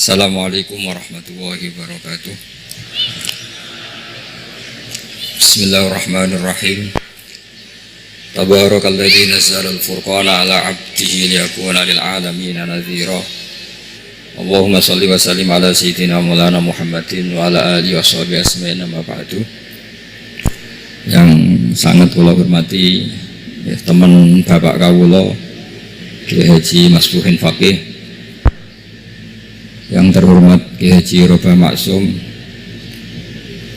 Assalamualaikum warahmatullahi wabarakatuh. Bismillahirrahmanirrahim. Tabarakalladzi nazzala al-furqana ala 'abdihi liyakuna lil 'alamin nadhira. Allahumma shalli wa sallim ala sayyidina Maulana Muhammadin wa ala alihi washabihi asma'in amma ba'du. Yang sangat kula hormati ya, teman Bapak kawula Kiai Haji Masbuhin Faqih, yang terhormat Kiai Haji Roba Maksum,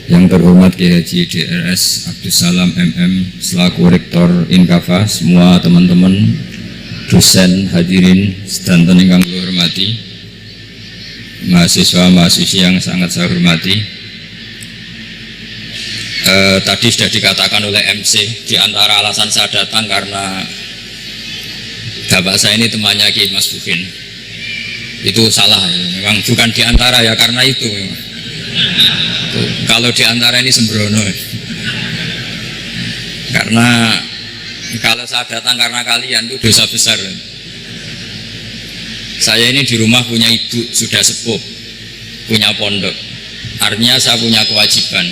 yang terhormat Kiai Haji DRS Abdus Salam MM selaku Rektor Inkafa, semua teman-teman dosen hadirin sedanten ingkang kula hormati, mahasiswa-mahasiswi yang sangat saya hormati. Tadi sudah dikatakan oleh MC, di antara alasan saya datang karena bapak saya ini temannya Kiai Masbuhin. Itu salah ya. Memang bukan diantara ya, karena itu memang. Kalau diantara ini sembrono ya. Karena kalau saya datang karena kalian itu dosa besar ya. Saya ini di rumah punya ibu sudah sepuh, punya pondok, artinya saya punya kewajiban.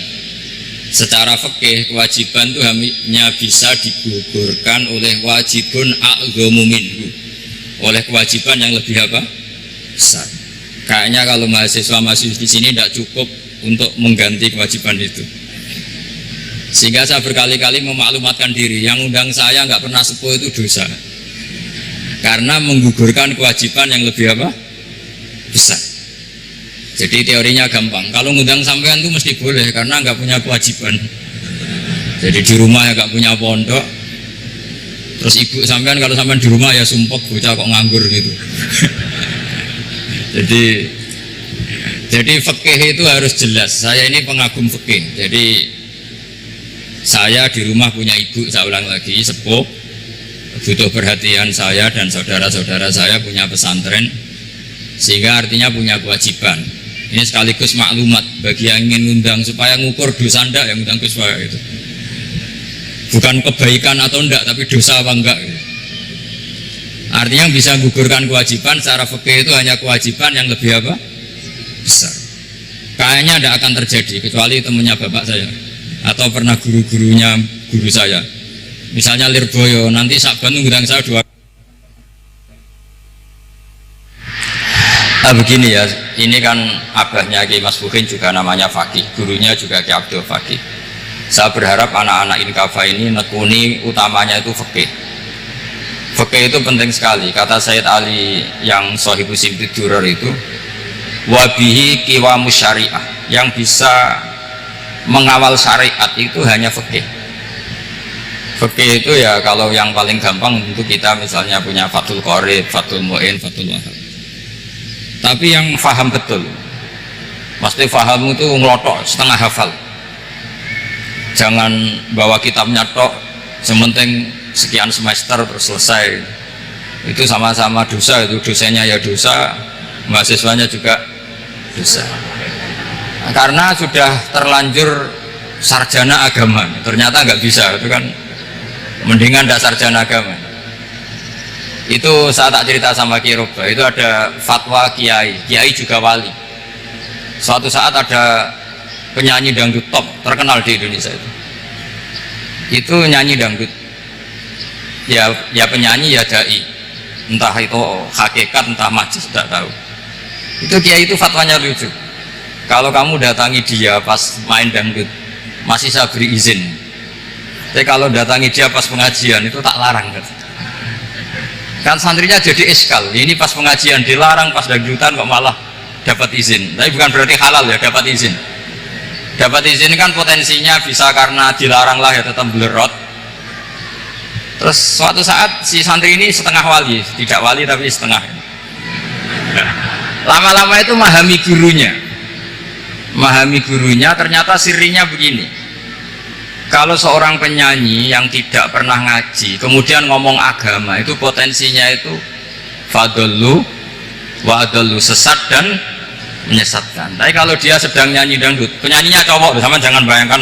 Secara fikih kewajiban itu hanya bisa digugurkan oleh wajibun a'dhamu minhu, oleh kewajiban yang lebih apa? Besar. Kayaknya kalau mahasiswa-mahasiswa di sini tidak cukup untuk mengganti kewajiban itu. Sehingga saya berkali-kali memaklumatkan diri, yang undang saya nggak pernah sepuh itu dosa. Karena menggugurkan kewajiban yang lebih apa? Besar. Jadi teorinya gampang. Kalau ngundang sampean itu mesti boleh karena nggak punya kewajiban. Jadi di rumah ya nggak punya pondok. Terus ibu sampean kalau sampean di rumah ya sumpek bocah kok nganggur gitu. Jadi fikih itu harus jelas. Saya ini pengagum fikih. Jadi saya di rumah punya ibu, saya ulang lagi, sepuh, butuh perhatian saya dan saudara-saudara saya punya pesantren, sehingga artinya punya kewajiban. Ini sekaligus maklumat bagi yang ingin undang supaya ngukur dosa ndak yang undang Gus Wahab itu. Bukan kebaikan atau enggak, tapi dosa apa enggak gitu. Artinya yang bisa menggugurkan kewajiban secara fikih itu hanya kewajiban yang lebih apa? Besar. Kayaknya tidak akan terjadi kecuali temannya bapak saya atau pernah guru-gurunya guru saya. Misalnya Lirboyo, nanti Saban ngundang saya dua. Nah begini ya, ini kan abahnya Kiai Masbuhin juga namanya Faqih, gurunya juga Kiai Abdul Faqih. Saya berharap anak-anak Inkafa ini nekuni utamanya itu fikih. Fikih itu penting sekali. Kata Sayyid Ali yang Shahibu Simtid Durar itu, wabihi qiwamus syariah, yang bisa mengawal syariat itu hanya fikih. Fikih itu ya kalau yang paling gampang untuk kita misalnya punya Fathul Qorib, Fathul Mu'in, Fathul Wahab. Tapi yang faham betul, pasti fahammu itu ngelotok setengah hafal. Jangan bawa kitabnya tok, sementing sekian semester terus selesai. Itu sama-sama dosa, itu dosanya ya dosa, mahasiswanya juga dosa. Nah, karena sudah terlanjur sarjana agama, ternyata nggak bisa, itu kan mendingan tidak sarjana agama. Itu saat tak cerita sama Kiai Roba, itu ada fatwa kiai juga wali. Suatu saat ada penyanyi dangdut top terkenal di Indonesia itu nyanyi dangdut. Ya penyanyi ya dai, entah itu hakikat entah majis tidak tahu. Itu kiai itu fatwanya lucu. Kalau kamu datangi dia pas main dangdut masih saya beri izin. Tapi kalau datangi dia pas pengajian itu tak larang kan santrinya jadi iskal. Ini pas pengajian dilarang, pas dangdutan kok malah dapat izin. Tapi bukan berarti halal ya, dapat izin. Dapat izin kan potensinya bisa karena dilarang lah ya tetap belerot. Terus suatu saat si santri ini setengah wali, tidak wali tapi setengah. Lama-lama itu memahami gurunya, ternyata sirinya begini. Kalau seorang penyanyi yang tidak pernah ngaji kemudian ngomong agama, itu potensinya itu fadollu wa adollu, sesat dan menyesatkan. Tapi kalau dia sedang nyanyi dangdut, penyanyinya cowok, sama jangan bayangkan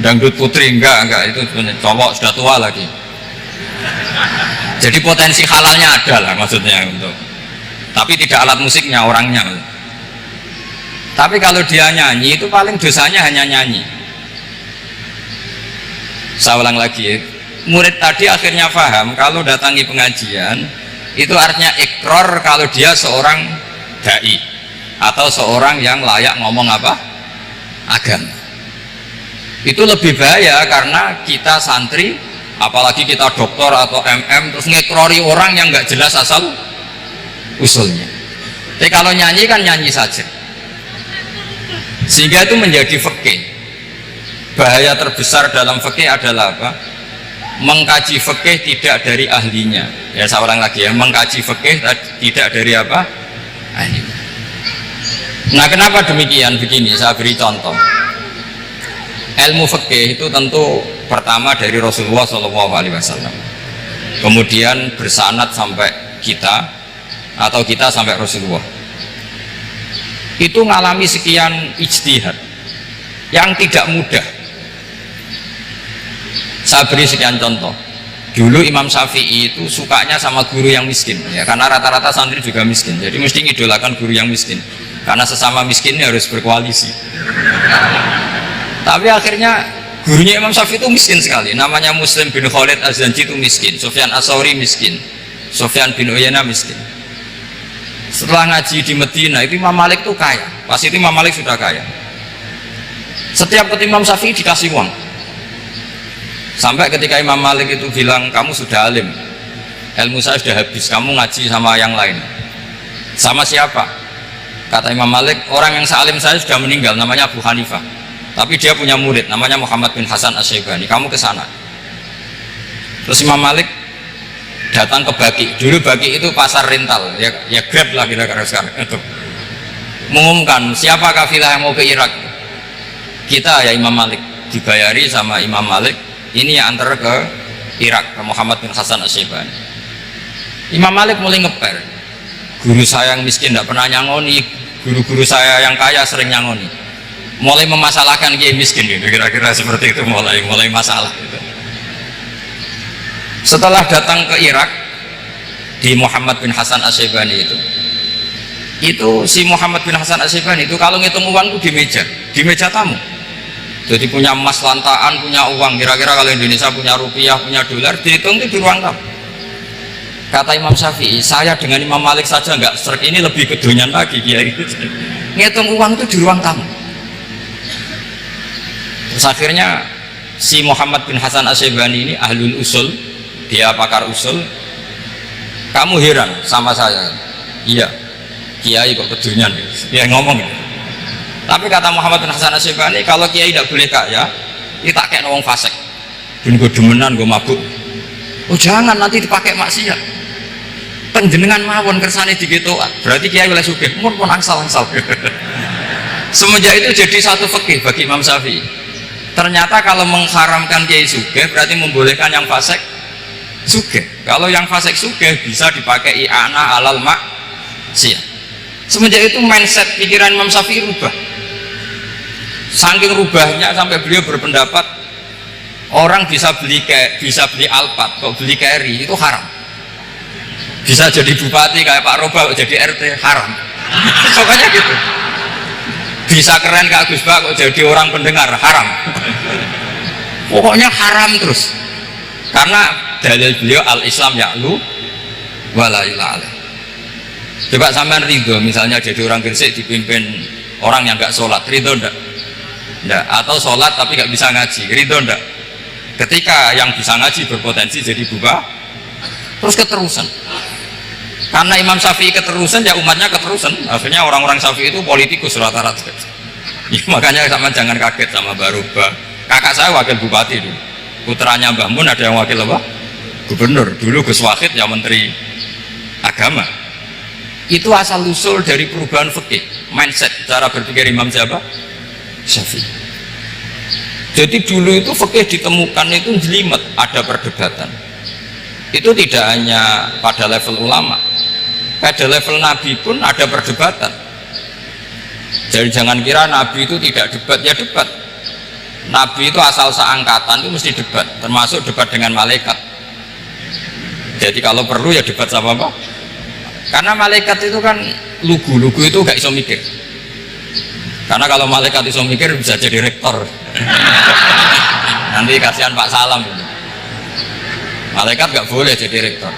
dangdut putri, enggak, itu cowok sudah tua lagi. Jadi potensi halalnya ada lah maksudnya untuk, tapi tidak alat musiknya, orangnya. Tapi kalau dia nyanyi itu paling dosanya hanya nyanyi. Saya ulang lagi ya. Murid tadi akhirnya paham kalau datangi pengajian itu artinya ikrar kalau dia seorang dai atau seorang yang layak ngomong apa? Agama. Itu lebih bahaya karena kita santri, apalagi kita doktor atau MM terus ngekrori orang yang nggak jelas asal usulnya. Tapi kalau nyanyi kan nyanyi saja, sehingga itu menjadi fikih. Bahaya terbesar dalam fikih adalah apa? Mengkaji fikih tidak dari ahlinya. Ya saya ulang lagi ya, mengkaji fikih tidak dari apa? Ahlinya. Nah kenapa demikian? Begini, saya beri contoh. Ilmu fikih itu tentu pertama dari Rasulullah SAW, kemudian bersanad sampai kita atau kita sampai Rasulullah. Itu ngalami sekian ijtihad yang tidak mudah. Saya beri sekian contoh. Dulu Imam Syafi'i itu sukanya sama guru yang miskin, ya karena rata-rata santri juga miskin, jadi mesti ngidolakan guru yang miskin, karena sesama miskin ini harus berkoalisi. Tapi akhirnya gurunya Imam Syafi'i itu miskin sekali, namanya Muslim bin Khalid Az-Zanji itu miskin, Sufyan As-Sauri miskin, Sufyan bin Uyainah miskin. Setelah ngaji di Medina itu Imam Malik itu kaya, pas itu Imam Malik sudah kaya. Setiap ketemu Imam Syafi'i dikasih uang, sampai ketika Imam Malik itu bilang, kamu sudah alim, ilmu saya sudah habis, kamu ngaji sama yang lain. Sama siapa? Kata Imam Malik, orang yang sealim saya sudah meninggal, namanya Abu Hanifah, tapi dia punya murid namanya Muhammad bin Hasan Asy-Syaibani, kamu ke sana. Terus Imam Malik datang ke Baki. Dulu Baki itu pasar rental, ya Grab lah kira-kira sekarang itu. Mengumumkan siapa kafilah yang mau ke Irak. Kita ya Imam Malik, dibayari sama Imam Malik, ini yang antar ke Irak, ke Muhammad bin Hasan Asy-Syaibani. Imam Malik mulai ngeper, guru saya yang miskin tidak pernah nyangoni, guru-guru saya yang kaya sering nyangoni. Mulai memasalahkan kiai miskin gitu, kira-kira seperti itu, mulai masalah gitu. Setelah datang ke Irak di Muhammad bin Hasan Asy-Syaibani itu si Muhammad bin Hasan Asy-Syaibani itu kalau ngitung uang itu di meja tamu. Jadi punya emas lantaan, punya uang, kira-kira kalau Indonesia punya rupiah, punya dolar, dihitung itu di ruang tamu. Kata Imam Syafi'i, saya dengan Imam Malik saja nggak serk, ini lebih kedonyan lagi kiai. Ngitung uang itu di ruang tamu. Terus akhirnya si Muhammad bin Hasan Asy-Syaibani ini ahlul usul, dia pakar usul. Kamu heran sama saya? Iya, kiai kok kedonyan, dia ngomong ya. Tapi kata Muhammad bin Hasan Asy-Syaibani, kalau kiai tidak boleh kaya, kita kayak wong fasik, ben gue demenan, gue mabuk. Oh jangan, nanti dipakai maksiat. Penjenengan mawon kersane digetokan, berarti kiai oleh sugih, mun pun angsal-angsal. Semenjak itu jadi satu fikih bagi Imam Syafi'i. Ternyata kalau mengharamkan kiai sugih berarti membolehkan yang fasik sugih. Kalau yang fasik sugih bisa dipakai i'anah alal maksiat. Semenjak itu mindset pikiran Imam Syafi'i rubah. Saking rubahnya sampai beliau berpendapat orang bisa beli Alphard, kok beli carry itu haram. Bisa jadi bupati kayak Pak Roba, jadi RT haram. Pokoknya gitu. Bisa keren kayak Gus Bak, kok jadi orang pendengar haram. Pokoknya haram terus. Karena dalil beliau al-Islam ya'lu wa la ilaha illallah. Coba sampean ridho misalnya jadi orang Gresik dipimpin orang yang nggak sholat, ridho ndak? Ndak. Atau sholat tapi nggak bisa ngaji, ridho ndak? Ketika yang bisa ngaji berpotensi jadi buba, terus keterusan. Karena Imam Syafi'i keterusan, ya umatnya keterusan. Akhirnya orang-orang Syafi'i itu politikus rata-rata. Ya, makanya sama jangan kaget sama Baroba. Kakak saya wakil bupati dulu. Putranya Mbah Mun ada yang wakil apa? Gubernur. Dulu Gus Wahid ya menteri agama. Itu asal usul dari perubahan fikih, mindset, cara berpikir Imam siapa? Syafi'i. Jadi dulu itu fikih ditemukan itu jelimet, ada perdebatan. Itu tidak hanya pada level ulama, pada level Nabi pun ada perdebatan. Jadi jangan kira Nabi itu tidak debat, ya debat. Nabi itu asal seangkatan itu mesti debat, termasuk debat dengan malaikat. Jadi kalau perlu ya debat sama apa? Karena malaikat itu kan lugu itu gak iso mikir. Karena kalau malaikat iso mikir bisa jadi rektor. Nanti kasihan Pak Salam itu. Malaikat nggak boleh jadi rektor.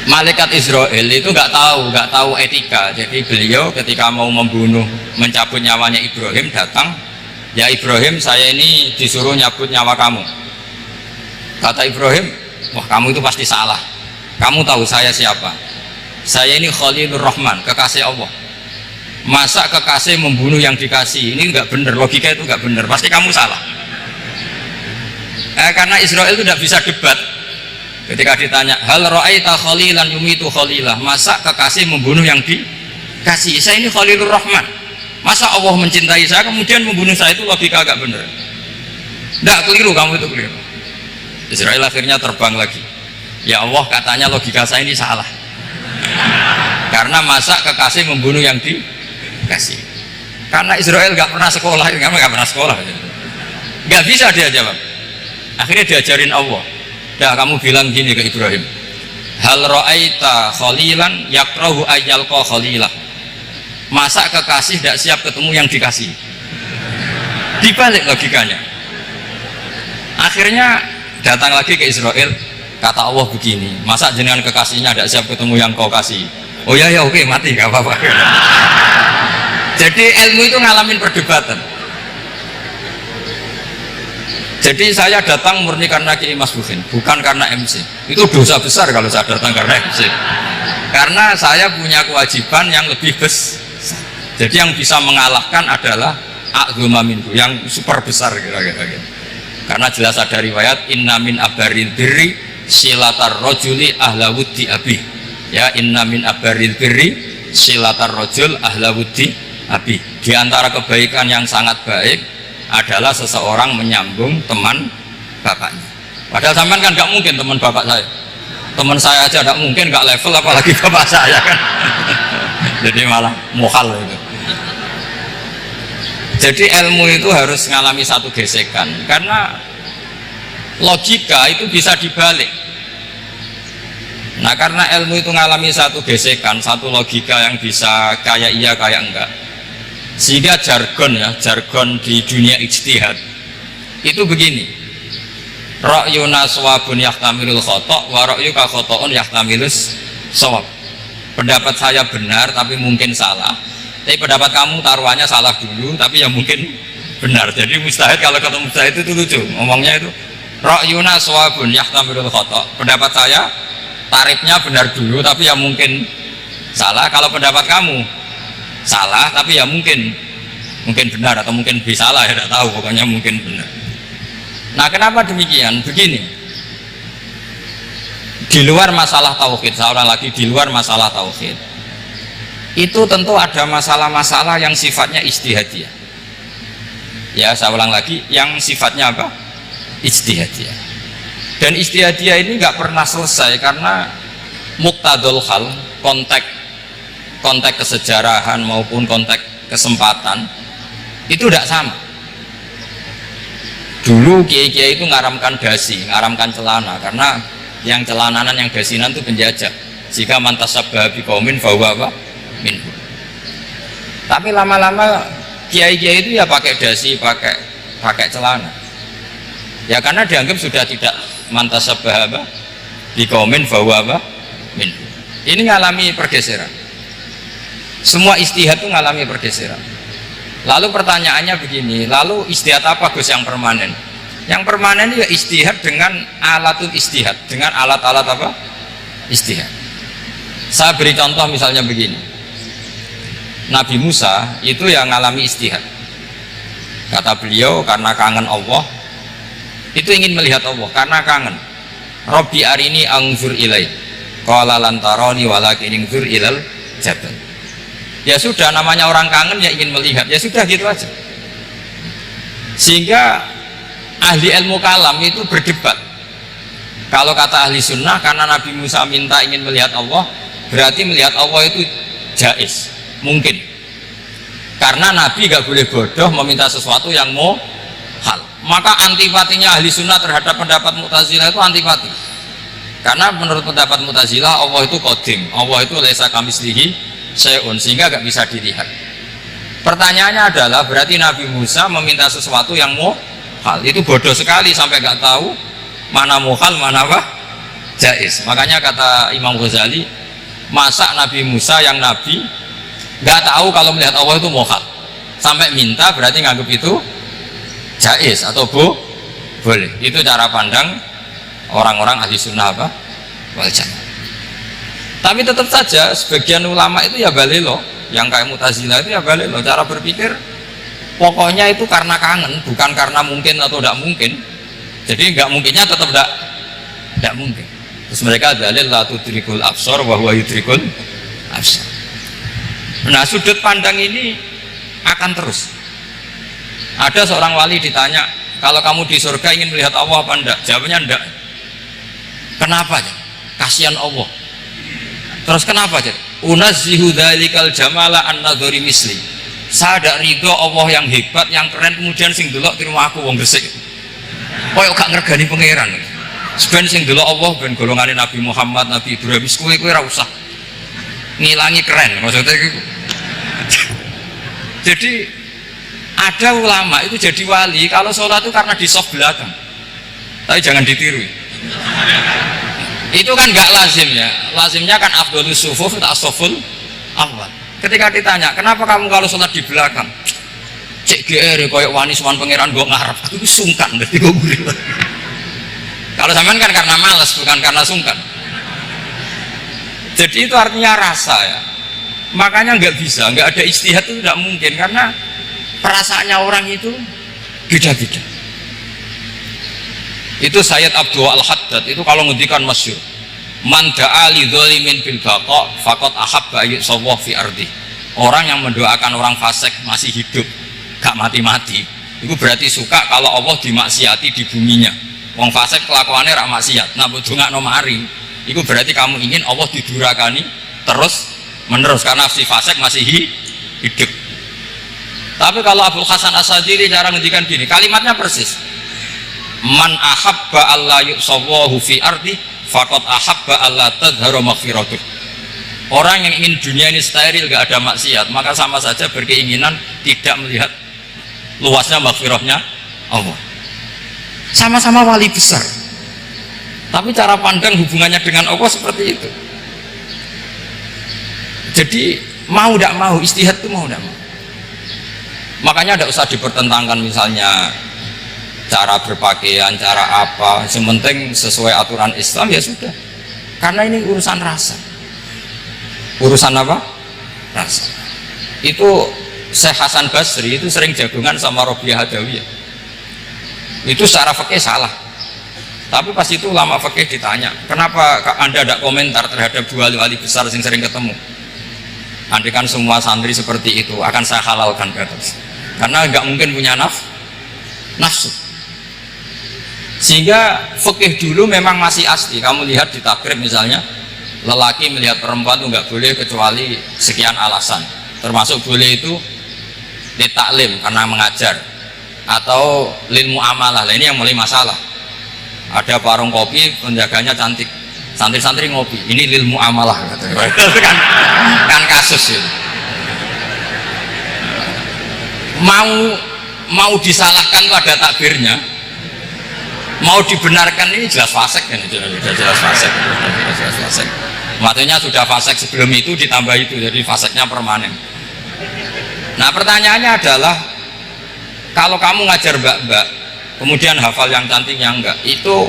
Malaikat Israel itu nggak tahu etika. Jadi beliau ketika mau membunuh, mencabut nyawanya Ibrahim, datang, ya Ibrahim, saya ini disuruh nyabut nyawa kamu. Kata Ibrahim, wah kamu itu pasti salah. Kamu tahu saya siapa? Saya ini Khalilur Rahman, kekasih Allah. Masa kekasih membunuh yang dikasih? Ini nggak benar, logika itu nggak benar, pasti kamu salah. Karena Israel itu tidak bisa debat. Ketika ditanya, hal ra'aita khalilan yumitu khalilah, masa kekasih membunuh yang dikasih? Saya ini Khalilur Rahman, masa Allah mencintai saya kemudian membunuh saya? Itu logika agak benar. Tidak, keliru, kamu itu keliru. Israel akhirnya terbang lagi. Ya Allah, katanya logika saya ini salah. Karena masa kekasih membunuh yang dikasih? Karena Israel nggak pernah sekolah, nggak pernah sekolah, nggak bisa dia jawab. Akhirnya diajarin Allah. Dah kamu bilang gini ke Ibrahim, hal ra'aita khalilan yakrahu ayyalqa khalilah, masa kekasih tidak siap ketemu yang dikasih? Dibalik logikanya. Akhirnya datang lagi ke Israel, kata Allah begini, masa jenengan kekasihnya tidak siap ketemu yang kau kasih? Oh ya oke, mati gak apa-apa. Jadi ilmu itu ngalamin perdebatan. Jadi saya datang murni karena Kiai Mas Buhin, bukan karena MC. Itu dosa besar kalau saya datang karena MC. Karena saya punya kewajiban yang lebih besar. Jadi yang bisa mengalahkan adalah a'dzuma minhu, yang super besar kira-kira. Karena jelas ada riwayat inna min abaril birri silatar rojuli ahla wuddi abi. Ya, inna min abaril birri silatar rojul ahla wuddi abi. Di antara kebaikan yang sangat baik adalah seseorang menyambung teman bapaknya. Padahal sampean kan nggak mungkin teman bapak saya. Teman saya aja nggak mungkin, nggak level apalagi bapak saya kan. Jadi malah mukhal itu. Jadi ilmu itu harus mengalami satu gesekan, karena logika itu bisa dibalik. Nah, karena ilmu itu mengalami satu gesekan, satu logika yang bisa kayak iya kayak enggak, sehingga jargon di dunia ijtihad itu begini, ra'yuna shawabun yahtamilul khata' wa ra'yuka khata'un yahtamilus shawab. Pendapat saya benar tapi mungkin salah, tapi pendapat kamu taruhannya salah dulu tapi yang mungkin benar. Jadi mustahid, kalau ketemu mustahid itu lucu ngomongnya itu, ra'yuna shawabun yahtamilul khata', pendapat saya tarifnya benar dulu tapi yang mungkin salah. Kalau pendapat kamu salah tapi ya mungkin benar, atau mungkin bisa salah, ya tidak tahu, pokoknya mungkin benar. Nah, kenapa demikian? Begini, di luar masalah tauhid, seorang lagi di luar masalah tauhid itu tentu ada masalah-masalah yang sifatnya ijtihadiyah. Ya, saya ulang lagi, yang sifatnya apa? Ijtihadiyah. Dan ijtihadiyah ini nggak pernah selesai, karena muqtadul hal, konteks kesejarahan maupun konteks kesempatan itu tidak sama. Dulu kiai-kiai itu ngaramkan dasi, ngaramkan celana, karena yang celananan yang dasinan itu penjajah. Jika mantasabbaha biqaumin fahuwa apa? Minhu. Tapi lama-lama kiai-kiai itu ya pakai dasi, pakai celana. Ya karena dianggap sudah tidak mantasabbaha apa? Biqaumin fahuwa apa? Minhu. Ini ngalami pergeseran. Semua ijtihad itu mengalami pergeseran. Lalu pertanyaannya begini, lalu ijtihad apa Gus yang permanen? Yang permanen itu ya ijtihad dengan alatul ijtihad, dengan alat-alat apa? Ijtihad. Saya beri contoh misalnya begini, Nabi Musa itu yang mengalami ijtihad. Kata beliau, karena kangen Allah, itu ingin melihat Allah, karena kangen. Rabbi arini anzur ilai, qala lan tarani walakin anzur ilal jabal. Ya sudah, namanya orang kangen ya ingin melihat, ya sudah gitu aja. Sehingga ahli ilmu kalam itu berdebat. Kalau kata ahli sunnah, karena Nabi Musa minta ingin melihat Allah, berarti melihat Allah itu jaiz, mungkin. Karena Nabi gak boleh bodoh meminta sesuatu yang muhal. Maka antipatinya ahli sunnah terhadap pendapat Mu'tazilah itu antipati. Karena menurut pendapat Mu'tazilah Allah itu qadim, Allah itu laisa kamitslihi syai'un, sehingga gak bisa dilihat. Pertanyaannya adalah berarti Nabi Musa meminta sesuatu yang muhal. Itu bodoh sekali sampai gak tahu mana muhal mana apa jaiz. Makanya kata Imam Ghazali, masa Nabi Musa yang nabi gak tahu kalau melihat Allah itu muhal sampai minta, berarti nganggap itu jaiz atau boleh. Itu cara pandang orang-orang ahli sunnah apa wal jamaah. Tapi tetap saja sebagian ulama itu ya balelo, yang kayak Mu'tazilah itu ya balelo, cara berpikir pokoknya itu karena kangen, bukan karena mungkin atau tidak mungkin. Jadi nggak mungkinnya tetap tidak mungkin. Terus mereka dalil la tudrikul absar wa huwa yudrikul absar. Nah, sudut pandang ini akan terus. Ada seorang wali ditanya, kalau kamu di surga ingin melihat Allah apa enggak? Jawabnya enggak. Kenapa? Kasihan Allah. Terus kenapa? Unazzihu dzalikal jamala an nadhari misli. Saya tidak ridho Allah yang hebat, yang keren, kemudian sing delok terima aku wong gresik. Koyo gak ngregani pangeran. Sebenarnya sing delok Allah ben golongane Nabi Muhammad, Nabi Ibrahim, kowe ora usah ngilangi keren maksudnya itu. Jadi ada ulama itu jadi wali kalau sholat itu karena di soft belakang, tapi jangan ditiru. Itu kan nggak lazim ya, lazimnya kan afdhalus sufuf tak soful awal. Ketika ditanya kenapa kamu kalau sholat di belakang, cek GR koyok wani suman pangeran gue ngarep, aku sungkan berarti gue gurih. Kalau sampean kan karena malas, bukan karena sungkan. Jadi itu artinya rasa ya. Makanya nggak bisa, nggak ada ijtihad itu tidak mungkin, karena perasaannya orang itu beda-beda. Itu Sayyid Abdul Al-Haddad itu kalau ngendikan masyhur, man da'a li dzalimin bil baqa faqad ahabba ayyusawwa fi ardi. Orang yang mendoakan orang fasik masih hidup, gak mati-mati, itu berarti suka kalau Allah dimaksiati di buminya. Wong fasik kelakuannya rak maksiat, nah bodongakno mari, itu berarti kamu ingin Allah didurakani terus menerus karena si fasik masih hidup. Tapi kalau Abdul Hasan As-Sadili cara ngendikan gini, kalimatnya persis, man ahabba alla yusawwahu fi ardi faqad ahabba alla tadhharu maghfiratuh. Orang yang ingin dunia ini steril, gak ada maksiat, maka sama saja berkeinginan tidak melihat luasnya maghfirahnya Allah. Sama-sama wali besar, tapi cara pandang hubungannya dengan Allah seperti itu. Jadi mau tidak mau, istihad itu mau tidak mau. Makanya tidak usah dipertentangkan misalnya cara berpakaian, cara apa, yang penting sesuai aturan Islam ya sudah. Karena ini urusan rasa. Urusan apa? Rasa. Itu Syekh Hasan Basri itu sering jagungan sama Robiah Hadawiyah. Itu secara fikih salah. Tapi pas itu ulama fikih ditanya, kenapa Anda tidak komentar terhadap dua wali besar yang sering ketemu? Andai kan semua santri seperti itu akan saya halalkan ke atas, karena nggak mungkin punya nafsu. Sehingga fikih dulu memang masih asli. Kamu lihat di takrib misalnya, lelaki melihat perempuan itu nggak boleh kecuali sekian alasan, termasuk boleh itu ditaklim karena mengajar, atau lil muamalah. Ini yang mulai masalah. Ada warung kopi, penjaganya cantik, santri-santri ngopi, ini lil muamalah itu kan kasus itu. Mau disalahkan pada takbirnya, mau dibenarkan, ini jelas fasik kan, jelas fasik. Maksudnya sudah fasik sebelum itu ditambah itu, jadi fasiknya permanen. Nah pertanyaannya adalah, kalau kamu ngajar mbak-mbak kemudian hafal yang cantik yang enggak, itu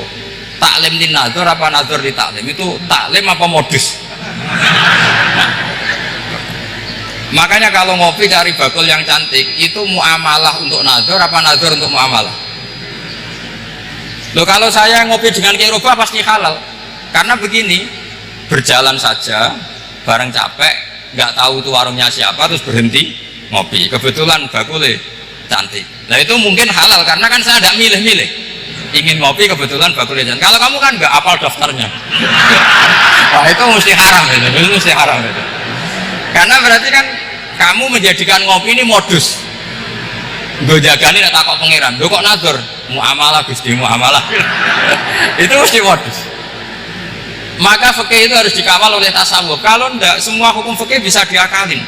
taklim di nazar apa nazar di taklim? Itu taklim apa modus? Nah, makanya kalau ngopi cari bakul yang cantik, itu muamalah untuk nazar apa nazar untuk muamalah? Loh, kalau saya ngopi dengan kiroba pasti halal, karena begini, berjalan saja bareng capek, nggak tahu itu warungnya siapa, terus berhenti ngopi, kebetulan bakulnya cantik. Nah itu mungkin halal karena kan saya tidak milih-milih, ingin ngopi kebetulan bakulnya cantik. Kalau kamu kan nggak hafal daftarnya, wah itu mesti haram itu mesti haram itu. Karena berarti kan kamu menjadikan ngopi ini modus. Gue jagani nak takok pangeran, lo kok nazar muamalah gusti muamalah. Itu mesti modus. Maka fikih itu harus dikawal oleh tasawuf. Kalau enggak, semua hukum fikih bisa diakalin.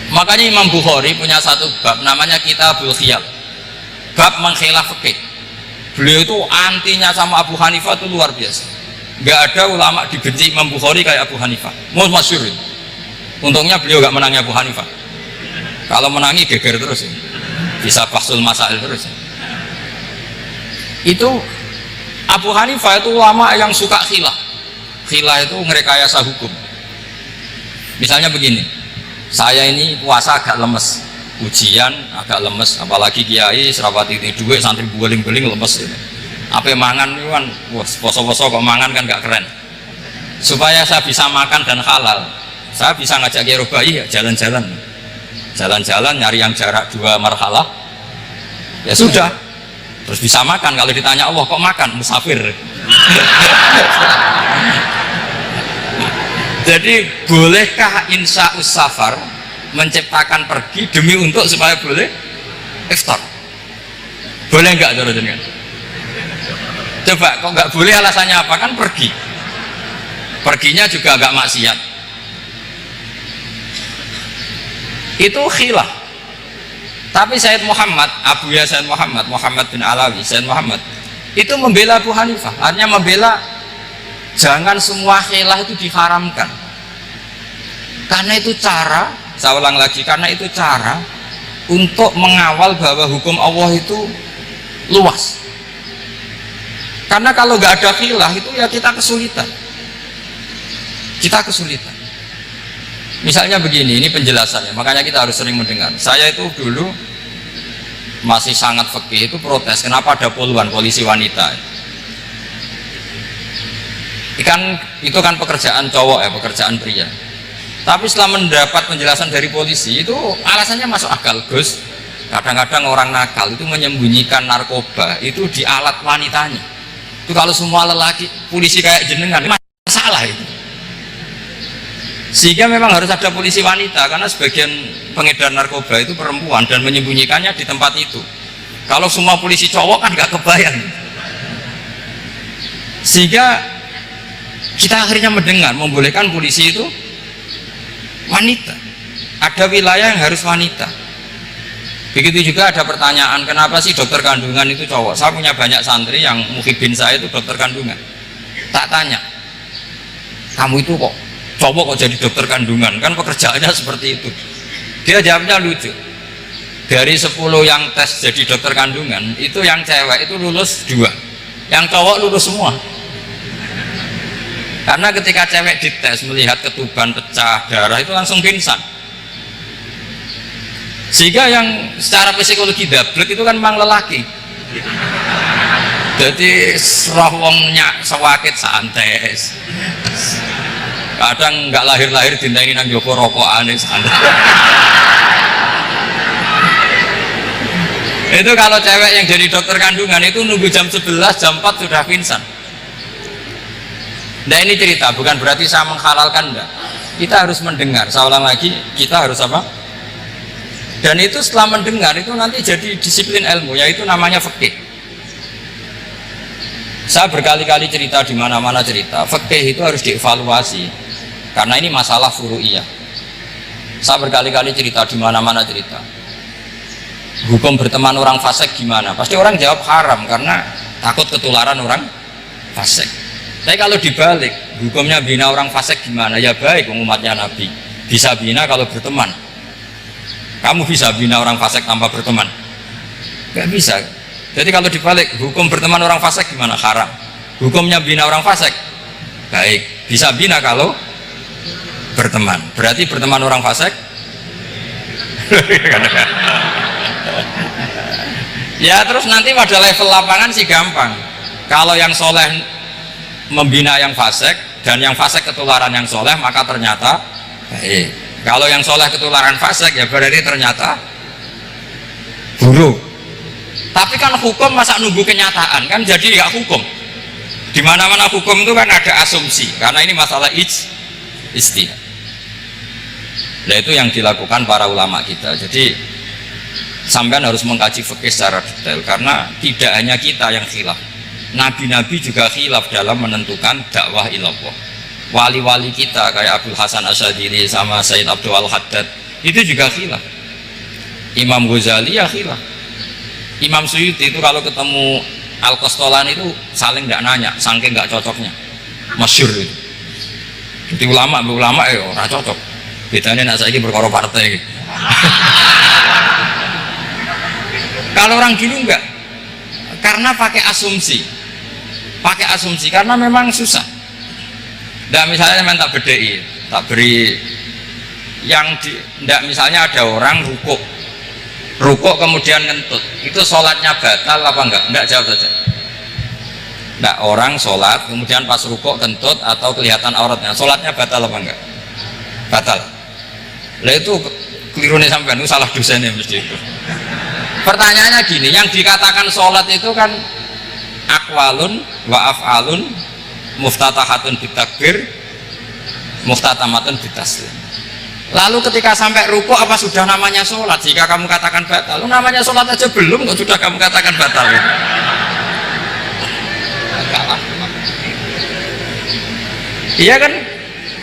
Makanya Imam Bukhari punya satu bab namanya Kitabul Khiyal, bab mengkhilaf fikih. Beliau itu antinya sama Abu Hanifah itu luar biasa. Nggak ada ulama dibenci Imam Bukhari kayak Abu Hanifah. Masyhur. Untungnya beliau nggak menangnya Abu Hanifah. Kalau menangi geger terus ya. Bisa bahsul masail terus ya. Itu Abu Hanifah itu ulama yang suka khilah. Khilah itu ngerekayasa hukum. Misalnya begini, saya ini puasa agak lemes, ujian agak lemes, apalagi kiai serawati ini duit santri beling-beling lemes itu. Apa mangan itu kan, wah poso-poso kok mangan kan gak keren. Supaya saya bisa makan dan halal, saya bisa ngajak kiai Robai ya jalan-jalan, jalan-jalan nyari yang jarak 2 marhalah, ya sudah. Terus bisa makan. Kalau ditanya Allah kok makan, musafir. Jadi bolehkah insa'us safar menciptakan pergi demi untuk supaya boleh iftar? Boleh nggak cara jenengan? Coba kok nggak boleh, alasannya apa? Kan pergi, perginya juga nggak maksiat. Itu khilaf. Tapi Sayyid Muhammad, Abuya Sayyid Muhammad, Muhammad bin Alawi, Sayyid Muhammad itu membela Abu Hanifah, artinya membela jangan semua khilaf itu diharamkan. Karena itu cara, saya ulang lagi, karena itu cara untuk mengawal bahwa hukum Allah itu luas. Karena kalau nggak ada khilaf itu ya kita kesulitan. Kita kesulitan. Misalnya begini, ini penjelasannya, makanya kita harus sering mendengar. Saya itu dulu masih sangat fikih itu protes, kenapa ada poluan polisi wanita. Itu kan pekerjaan cowok ya, pekerjaan pria. Tapi setelah mendapat penjelasan dari polisi, itu alasannya masuk akal, Gus. Kadang-kadang orang nakal itu menyembunyikan narkoba itu di alat wanitanya. Itu kalau semua lelaki, polisi kayak jenengan, masalah itu. Sehingga memang harus ada polisi wanita, karena sebagian pengedar narkoba itu perempuan dan menyembunyikannya di tempat itu. Kalau semua polisi cowok kan nggak kebayang. Sehingga kita akhirnya mendengar membolehkan polisi itu wanita. Ada wilayah yang harus wanita. Begitu juga ada pertanyaan, kenapa sih dokter kandungan itu cowok? Saya punya banyak santri yang muhibin saya itu dokter kandungan. Tak tanya, kamu itu kok cowok kok jadi dokter kandungan, kan pekerjaannya seperti itu. Dia jawabnya lucu, dari 10 yang tes jadi dokter kandungan itu yang cewek itu lulus 2, yang cowok lulus semua. Karena ketika cewek dites melihat ketuban pecah darah itu langsung pingsan. Sehingga yang secara psikologi dablek itu kan memang lelaki. Jadi roh wongnya sewakit santai. Kadang nggak lahir-lahir dinteni nang joko rokokan santai. Itu kalau cewek yang jadi dokter kandungan itu nunggu jam 11, jam 4 sudah pingsan. Nah ini cerita, bukan berarti saya menghalalkan, enggak. Kita harus mendengar, saya ulang lagi, kita harus apa? Dan itu setelah mendengar itu nanti jadi disiplin ilmu, yaitu namanya fikih. Saya berkali-kali cerita di mana-mana cerita, fikih itu harus dievaluasi, karena ini masalah furu'iyah. Saya berkali-kali cerita di mana-mana cerita. Hukum berteman orang fasik gimana? Pasti orang jawab haram karena takut ketularan orang fasik. Tapi kalau dibalik, hukumnya bina orang fasik gimana? Ya baik, umatnya Nabi bisa bina kalau berteman. Kamu bisa bina orang fasik tanpa berteman? Gak bisa. Jadi kalau dibalik, hukum berteman orang fasik gimana? Haram. Hukumnya bina orang fasik baik, bisa bina kalau berteman. Berarti berteman orang fasik ya terus nanti pada level lapangan sih gampang. Kalau yang soleh membina yang fasik dan yang fasik ketularan yang soleh, maka ternyata baik. Kalau yang soleh ketularan fasik ya berarti ternyata buruk. Tapi kan hukum masa nunggu kenyataan, kan jadi ya hukum. Di mana-mana hukum itu kan ada asumsi, karena ini masalah ijtihad. Nah itu yang dilakukan para ulama kita. Jadi sampean harus mengkaji fikih secara detail, karena tidak hanya kita yang khilaf. nabi-nabi juga khilaf dalam menentukan dakwah ilallah. Wali-wali kita kayak Abdul Hasan Asyadili sama Sayyid Abdul Al-Haddad itu juga khilaf. Imam Ghazali ya khilaf. Imam Suyuti itu kalau ketemu Al-Qastolani itu saling nggak nanya, saking nggak cocoknya, masyhur itu. Jadi ulama ya ora cocok. Bedanya nak saiki perkara partai. Kalau orang dulu enggak, karena pakai asumsi, karena memang susah. Dan misalnya memang tak beri yang enggak, misalnya ada orang rukuk kemudian ngentut, itu sholatnya batal apa enggak jawab saja. Enggak, orang sholat kemudian pas rukuk kentut atau kelihatan auratnya, sholatnya batal apa enggak? Batal. Lah itu keliru nih sampean, itu salah dosennya mesti itu. Pertanyaannya gini, yang dikatakan sholat itu kan akwalun wa af'alun muftatahatun bitakbir muftatamatun bitaslim. Lalu ketika sampai rukuk apa sudah namanya sholat? Jika kamu katakan batal, namanya sholat aja belum kok sudah kamu katakan batal. Iya kan?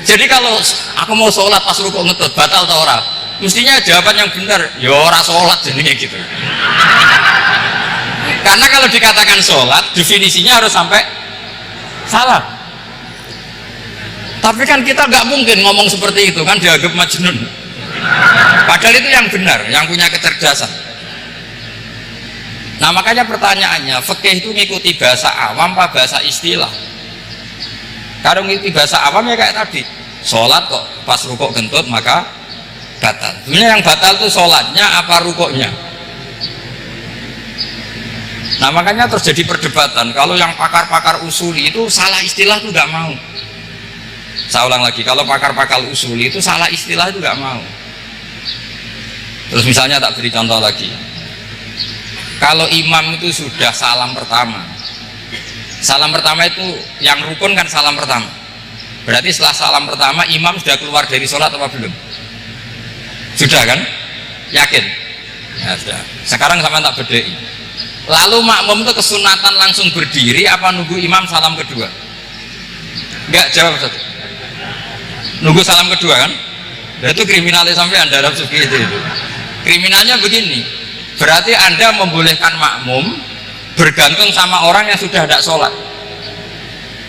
Jadi kalau aku mau sholat pas rukuk ngetut batal atau ora? Mestinya jawaban yang benar, ya ora sholat jadinya gitu. Karena kalau dikatakan sholat, definisinya harus sampai salah. Tapi kan kita nggak mungkin ngomong seperti itu, kan dianggap majnun. Padahal itu yang benar, yang punya kecerdasan. Nah makanya pertanyaannya, fikih itu ngikuti bahasa awam apa bahasa istilah? Kalau ngikuti bahasa awam ya kayak tadi, sholat kok pas rukuk gentut maka batal. Sebenarnya yang batal itu sholatnya apa rukuknya? Nah makanya terjadi perdebatan. Kalau yang pakar-pakar usuli itu salah istilah itu nggak mau. Saya ulang lagi, kalau pakar-pakar usuli itu salah istilah itu nggak mau. Terus misalnya tak beri contoh lagi. Kalau imam itu sudah salam pertama itu yang rukun kan salam pertama. Berarti setelah salam pertama imam sudah keluar dari sholat apa belum? Sudah kan? Yakin? Ya sudah. Sekarang sama tak bedai. Lalu makmum itu kesunatan langsung berdiri apa nunggu imam salam kedua? Enggak, jawab satu. Nunggu salam kedua kan? Dan itu kriminalnya sampai anda dalam suki itu. Kriminalnya begini, berarti anda membolehkan makmum bergantung sama orang yang sudah tidak sholat.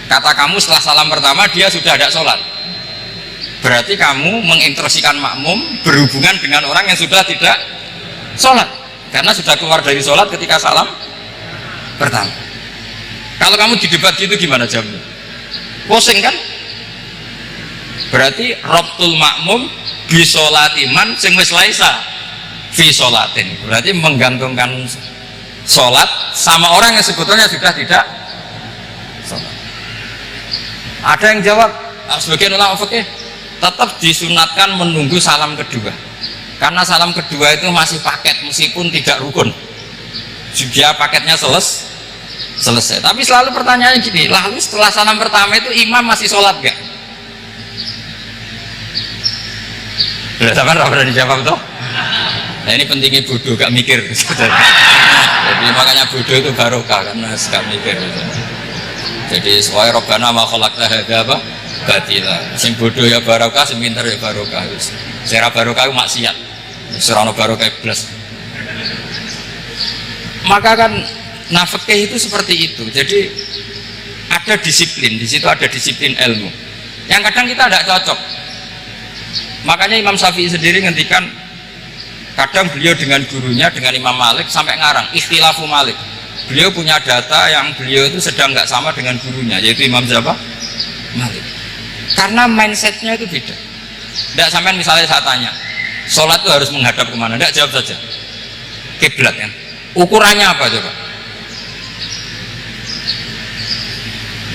Kata kamu setelah salam pertama dia sudah tidak sholat, berarti kamu menginstruksikan makmum berhubungan dengan orang yang sudah tidak sholat karena sudah keluar dari sholat ketika salam pertama. Kalau kamu di debat gitu gimana jawabnya? Pusing kan? Berarti robtul makmum bisolatiman sing wis laisa fi sholatin, berarti menggantungkan sholat sama orang yang sebetulnya sudah tidak sholat. Ada yang jawab, sebagian ulama fikih tetap disunatkan menunggu salam kedua, karena salam kedua itu masih paket meskipun tidak rukun, juga paketnya selesai. Tapi selalu pertanyaannya gini, lalu setelah salam pertama itu imam masih sholat gak? Sudah sampai pernah dijawab toh? Nah ini pentingnya bodoh, gak mikir. Jadi makanya bodoh itu barokah karena gak mikir. Jadi sesuai Robbana ma khalaqta hadza apa? Batila. Sing bodoh ya barokah, sing pinter ya barokah. Sing ora barokah itu maksiat. Ora ono barokah iblis. Maka kan fikih itu seperti itu. Jadi ada disiplin, di situ ada disiplin ilmu. Yang kadang kita tidak cocok. Makanya Imam Syafi'i sendiri ngendikan, kadang beliau dengan gurunya, dengan Imam Malik sampai ngarang ikhtilafu Malik. Beliau punya data yang beliau itu sedang nggak sama dengan gurunya, yaitu Imam siapa? Malik. Karena mindsetnya itu beda. Tidak sampai misalnya saya tanya, sholat itu harus menghadap kemana? Tidak, jawab saja. Kiblat kan? Ukurannya apa coba?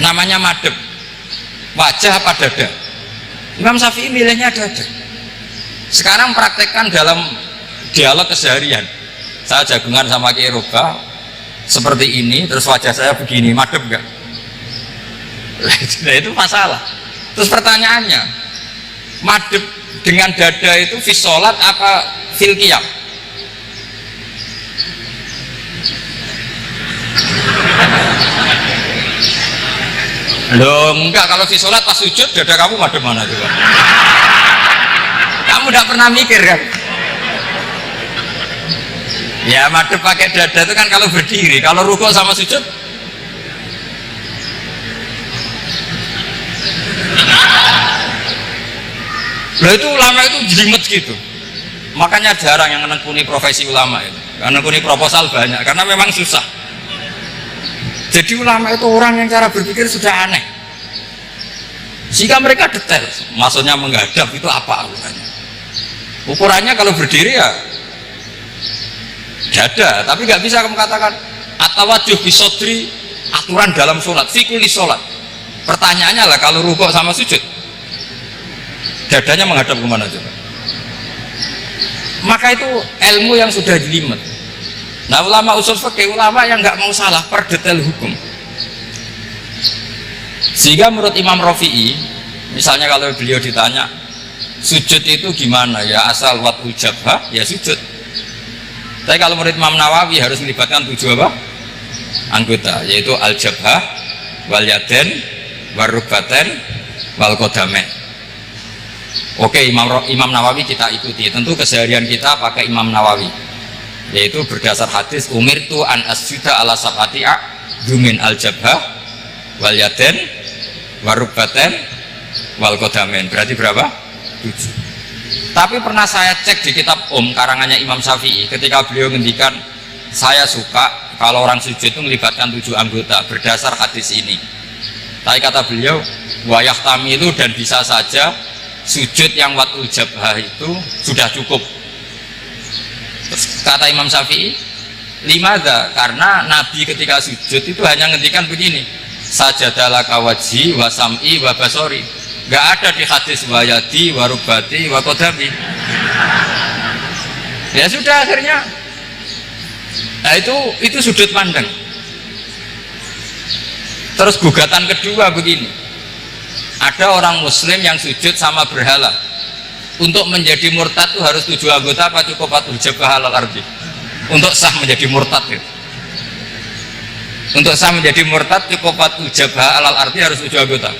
Namanya madhep. Wajah apa dada? Imam Syafi'i milihnya dada. Sekarang praktekkan dalam dialog keseharian. Saya jagungan sama Kiai Roba seperti ini, terus wajah saya begini, madhep enggak? Nah itu masalah. Terus pertanyaannya, madhep dengan dada itu fi sholat apa fil qiyam? Loh enggak, kalau di sholat pas sujud dada kamu madep mana juga? Kamu tidak pernah mikir kan? Ya madep pakai dada itu kan kalau berdiri, kalau rukuk sama sujud loh itu ulama itu jelimet gitu. Makanya jarang yang menekuni profesi ulama itu, karena menekuni proposal banyak, karena memang susah. Jadi ulama itu orang yang cara berpikir sudah aneh, sehingga mereka detail. Maksudnya menghadap itu apa ukurannya? Ukurannya kalau berdiri ya dada, tapi nggak bisa kamu katakan atawajuh bisodri aturan dalam sholat, fikuli sholat. Pertanyaannya lah kalau rukuk sama sujud, dadanya menghadap kemana coba? Maka itu ilmu yang sudah jelimet. Nah ulama usul fikih, ulama yang nggak mau salah per detail hukum. Sehingga menurut Imam Rafi'i, misalnya kalau beliau ditanya sujud itu gimana ya, asal watul jabhah ya sujud. Tapi kalau menurut Imam Nawawi harus melibatkan 7 apa? Anggota, yaitu al jabhah, wal yaden, wal rukbaten, wal qadamain. Oke, Imam Nawawi kita ikuti. Tentu keseharian kita pakai Imam Nawawi, yaitu berdasar hadis umirtu an asjuda ala sab'ati a'dzumin al jabhah wal yaden wal rukbaten wal qadamain. Berarti berapa? 7. Tapi pernah saya cek di kitab karangannya Imam Syafi'i, ketika beliau ngendikan saya suka kalau orang sujud itu melibatkan 7 anggota berdasar hadis ini. Tapi kata beliau wayah tamilu, dan bisa saja sujud yang watul jabhah itu sudah cukup. Terus kata Imam Syafi'i, limadha, karena Nabi ketika sujud itu hanya ngendikan begini, sajadalaka wajhi wa sam'i wa basori. Gak ada di hadis wayadi wa rubati wa qadami. Ya sudah, akhirnya nah itu sudut pandang. Terus gugatan kedua begini, ada orang muslim yang sujud sama berhala. Untuk menjadi murtad itu harus 7 anggota apa cukup watul jabhah alal ardi? Untuk sah menjadi murtad itu, untuk sah menjadi murtad cukup watul jabhah alal ardi harus 7 anggota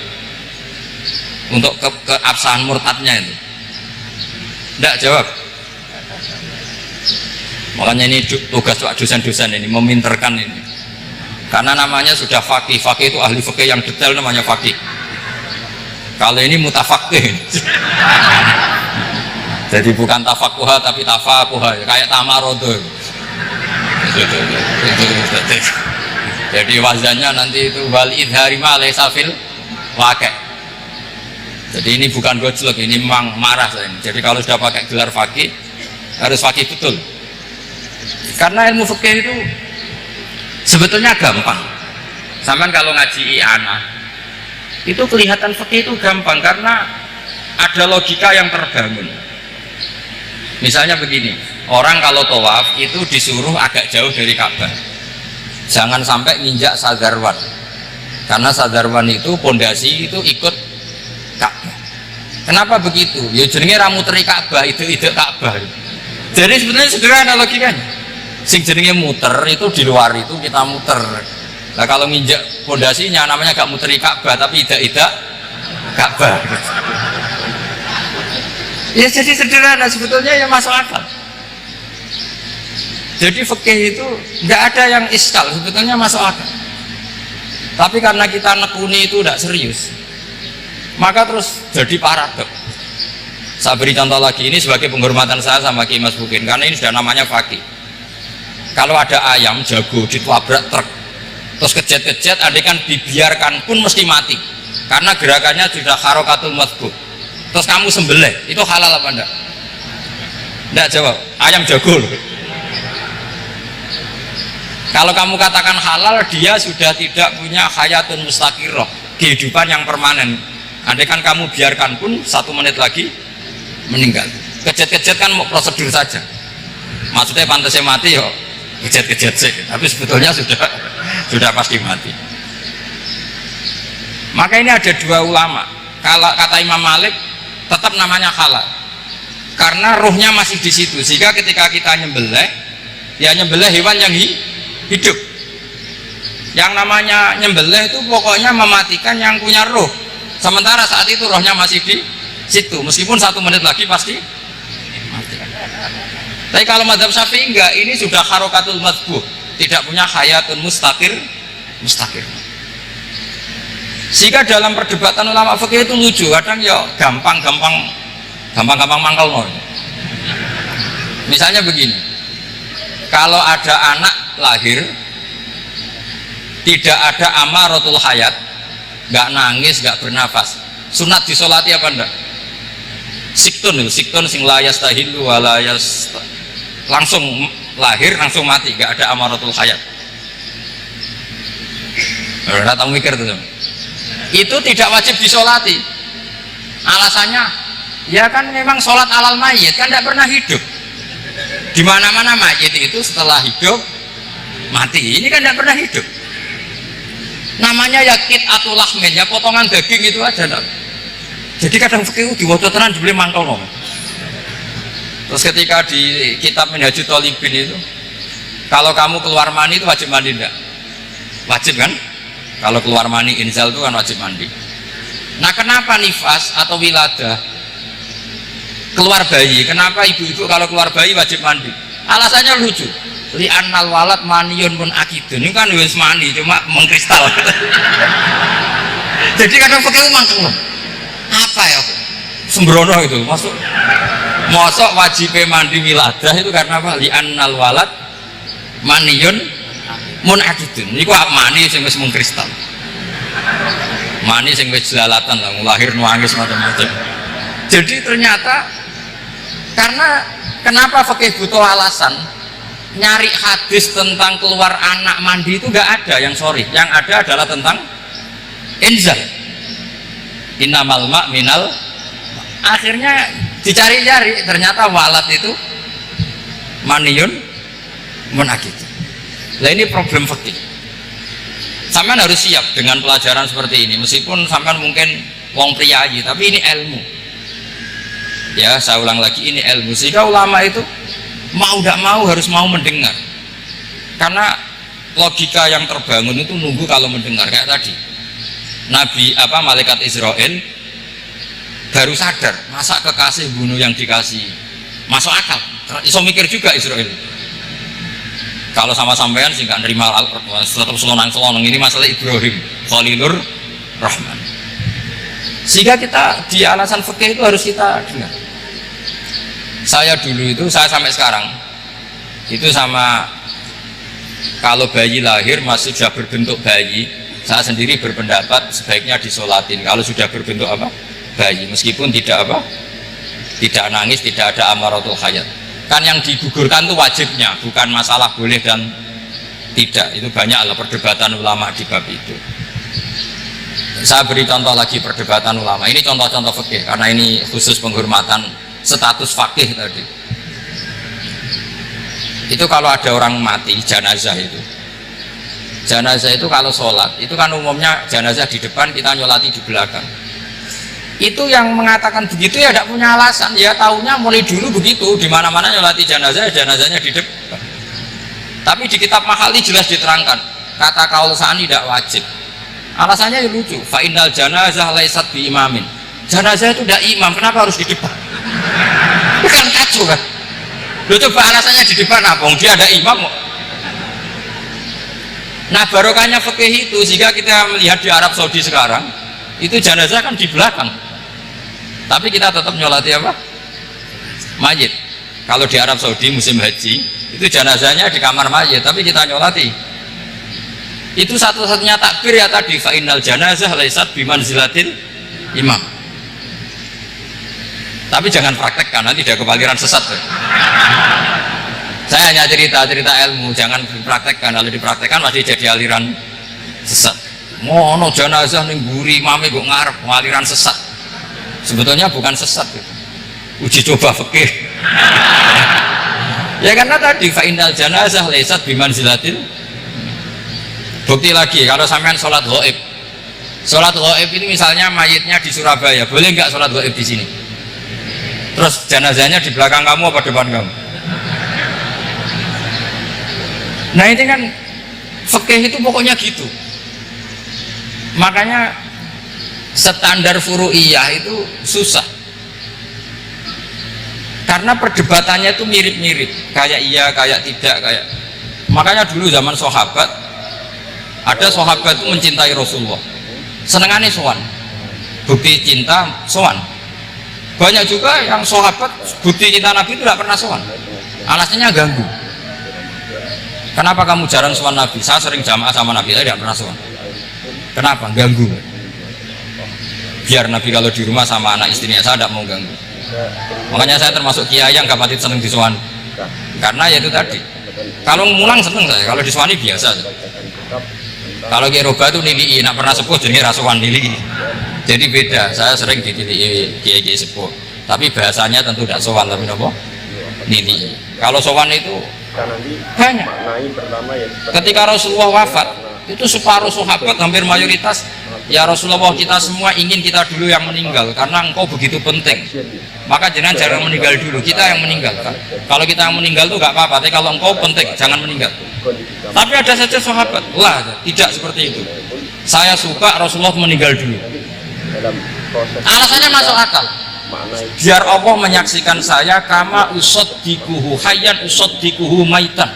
untuk keabsahan murtadnya itu. Tidak jawab. Makanya ini tugas dosen-dosen ini meminterkan ini, karena namanya sudah faqih. Faqih itu ahli fikih yang detail, namanya faqih. Kalau ini mutafaqih. Jadi bukan tafakuha tapi tafakuha, kayak tamarodo. Jadi wazannya nanti itu wal idhari ma laysa fil waqi'. Jadi ini bukan gojlok, ini memang marah saya ini. Jadi kalau sudah pakai gelar faqih harus faqih betul. Karena ilmu fikih itu sebetulnya gampang. Sampai kalau ngaji i'anah itu kelihatan fikih itu gampang karena ada logika yang terbangun. Misalnya begini, orang kalau tawaf itu disuruh agak jauh dari Ka'bah, jangan sampai nginjak sadarwan, karena sadarwan itu pondasi itu ikut Ka'bah. Kenapa begitu? Ya jenenge ra muteri Ka'bah, itu Ka'bah. Jadi sebenarnya sederhana logikanya. Sing jenenge muter itu di luar itu kita muter. Nah kalau nginjak pondasinya namanya gak muteri Ka'bah tapi idak Ka'bah. Ya jadi sederhana sebetulnya, ya masuk akal. Jadi fikih itu nggak ada yang iskal, sebetulnya masuk akal. Tapi karena kita nekuni itu tidak serius, maka terus jadi paradok. Saya beri contoh lagi, ini sebagai penghormatan saya sama Ki Mas Bukin, karena ini sudah namanya fakih. Kalau ada ayam jago ditabrak truk, terus kejet-kejet, andai kan dibiarkan pun mesti mati, karena gerakannya sudah harokatul masbuk. Terus kamu sembelih, itu halal apa enggak? Enggak jawab, ayam jago loh. Kalau kamu katakan halal, dia sudah tidak punya hayatun mustaqirah, kehidupan yang permanen. Andai kan kamu biarkan pun 1 menit lagi meninggal. Kejet-kejet kan mau prosedur saja, maksudnya pantasnya mati yo kejet-kejet sih, tapi sebetulnya sudah pasti mati. Maka ini ada 2 ulama. Kalau kata Imam Malik tetap namanya halal karena ruhnya masih di situ, sehingga ketika kita nyembelih ya nyembelih hewan yang hidup. Yang namanya nyembelih itu pokoknya mematikan yang punya roh. Sementara saat itu rohnya masih di situ, meskipun 1 menit lagi pasti mati. Tapi kalau mazhab Syafi'i enggak, ini sudah harokatul madbuh, tidak punya hayatun mustaqir. Sehingga dalam perdebatan ulama fikih itu lucu, kadang ya gampang mangkal no. Misalnya begini, kalau ada anak lahir tidak ada amaratul hayat, nggak nangis, nggak bernafas, sunat disolati apa enggak? Siktun sing layas tahilu walayas, langsung lahir langsung mati, nggak ada amaratul hayat. Nggak tahu mikir tuh. Itu tidak wajib disolati. Alasannya, ya kan memang sholat alal mayit kan tidak pernah hidup. Di mana-mana mayit itu setelah hidup mati. Ini kan tidak pernah hidup. Namanya ya qit'atul lahmin, ya potongan daging itu aja. Jadi kadang fikih diwaca tenan jebule mangkel no. Terus ketika di kitab Minhajul Thalibin itu, kalau kamu keluar mani itu wajib mandi enggak? Wajib kan? Kalau keluar mani inzal itu kan wajib mandi. Nah, kenapa nifas atau wiladah keluar bayi? Kenapa ibu-ibu kalau keluar bayi wajib mandi? Alasannya lucu. Li annal walad maniyun pun akidun. Ini kan wis mani cuma mengkristal. Jadi kadang pakai mangkel. Apa ya? Sembrono itu masuk. Mosok wajib mandi wiladah itu karena apa? Li annal walad maniyun mun akidun. Niku mani sing wis mengkristal. Mani sing wis jelalatan lah, lahir nangis macam-macam. Jadi ternyata karena kenapa fikih butuh alasan? Nyari hadis tentang keluar anak mandi itu nggak ada yang sorry, yang ada adalah tentang inzal, innamal ma' minal. Akhirnya dicari-cari, ternyata walad itu maniyun munakid. Nah ini problem fikih. Sampean harus siap dengan pelajaran seperti ini, meskipun sampean mungkin wong priayi, tapi ini ilmu. Ya, saya ulang lagi, ini ilmu. Sehingga ulama itu mau tidak mau harus mau mendengar, karena logika yang terbangun itu nunggu kalau mendengar. Kayak tadi malaikat Israel baru sadar, masa kekasih bunuh yang dikasih, masuk akal, iso mikir juga Israel. Kalau sama sampean sih nggak nerima tetap selonang ini masalah Ibrahim Khalilur Rahman. Sehingga kita di alasan fikih itu harus kita dengar. Saya dulu itu, saya sampai sekarang itu sama, kalau bayi lahir masih sudah berbentuk bayi, saya sendiri berpendapat sebaiknya disolatin kalau sudah berbentuk apa? Bayi, meskipun tidak nangis, tidak ada amaratul hayat. Kan yang digugurkan itu wajibnya, bukan masalah boleh dan tidak. Itu banyak perdebatan ulama di bab itu. Saya beri contoh lagi perdebatan ulama. Ini contoh-contoh fikih karena ini khusus penghormatan status fakih tadi. Itu kalau ada orang mati, jenazah itu kalau sholat itu kan umumnya jenazah di depan, kita nyolati di belakang. Itu yang mengatakan begitu ya tidak punya alasan, ya taunya mulai dulu begitu, di mana-mana nyolati jenazahnya di depan. Tapi di kitab Mahali jelas diterangkan, kata kaul sani tidak wajib. Alasannya ya lucu, fa innal janazah laisat bi imamin. Jenazah itu tidak imam, kenapa harus di depan? Bukan kacau kan? Lu coba alasannya di depan apa? Dia ada imam. Nah barokahnya fikih itu, sehingga kita melihat di Arab Saudi sekarang itu jenazah kan di belakang, tapi kita tetap nyolati apa? Mayit. Kalau di Arab Saudi musim haji itu jenazahnya di kamar mayit, tapi kita nyolati. Itu satu-satunya takbir ya tadi, fa innal janazah laisat bimanzilatil imam. Tapi jangan praktekkan, nanti dia kepaliran sesat. Saya hanya cerita ilmu, jangan dipraktekkan. Kalau dipraktekkan masih jadi aliran sesat. Mono jenazah ning mburi mame kok ngarep aliran sesat. Sebetulnya bukan sesat itu. Uji coba fikih. Ya karena tadi fa innal janazah laisat bimanzilatil. Bukti lagi kalau sampean sholat ghaib. Sholat ghaib ini misalnya mayitnya di Surabaya, boleh nggak sholat ghaib di sini? Terus jenazahnya di belakang kamu apa depan kamu? Nah ini kan Fikih itu pokoknya gitu. Makanya standar furu'iyah itu susah. Karena perdebatannya itu mirip-mirip, kayak iya, kayak tidak, kayak. Makanya dulu zaman sahabat, ada sahabat itu mencintai Rasulullah, senengannya sowan, bukti cinta sowan. Banyak juga yang sahabat bukti cinta Nabi itu tidak pernah sowan, alasannya ganggu. Kenapa kamu jarang sowan Nabi? Saya sering jamaah sama Nabi, saya tidak pernah sowan. Kenapa? Ganggu. Biar Nabi kalau di rumah sama anak istrinya, saya tidak mau ganggu. Makanya saya termasuk kiai yang gak pati seneng disuan, karena ya itu tadi, kalau mulang seneng saya, kalau disuani biasa. Kalau kiai roba itu nilai, nak pernah sepuh jadi rasuan nilai, jadi beda. Saya sering dinilai kiai sepuh, tapi bahasanya tentu tidak sowan, tapi apa? Nilai. Kalau sowan itu banyak. Ketika Rasulullah wafat, itu separuh sahabat hampir mayoritas, ya Rasulullah, kita semua ingin kita dulu yang meninggal karena engkau begitu penting, maka jangan meninggal dulu, kita yang meninggal. Kalau kita yang meninggal tuh gak apa-apa, tapi kalau engkau penting jangan meninggal. Tapi ada saja sahabat, lah tidak seperti itu, saya suka Rasulullah meninggal dulu. Alasannya masuk akal, biar Allah menyaksikan saya kama usaddikuhu hayyan usaddikuhu maitan.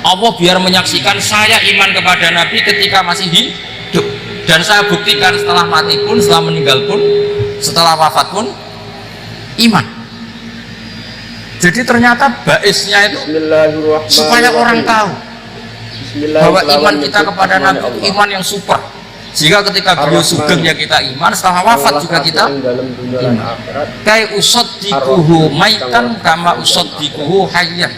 Allah biar menyaksikan saya iman kepada Nabi ketika masih hidup, dan saya buktikan setelah mati pun, setelah meninggal pun, setelah wafat pun iman. Jadi ternyata baisnya itu supaya orang tahu bahwa iman kita kepada Nabi itu iman yang super, sehingga ketika beliau sugeng ya kita iman, setelah wafat juga kita iman. Kayak usaddikuhu maitan kama usaddikuhu hayyan,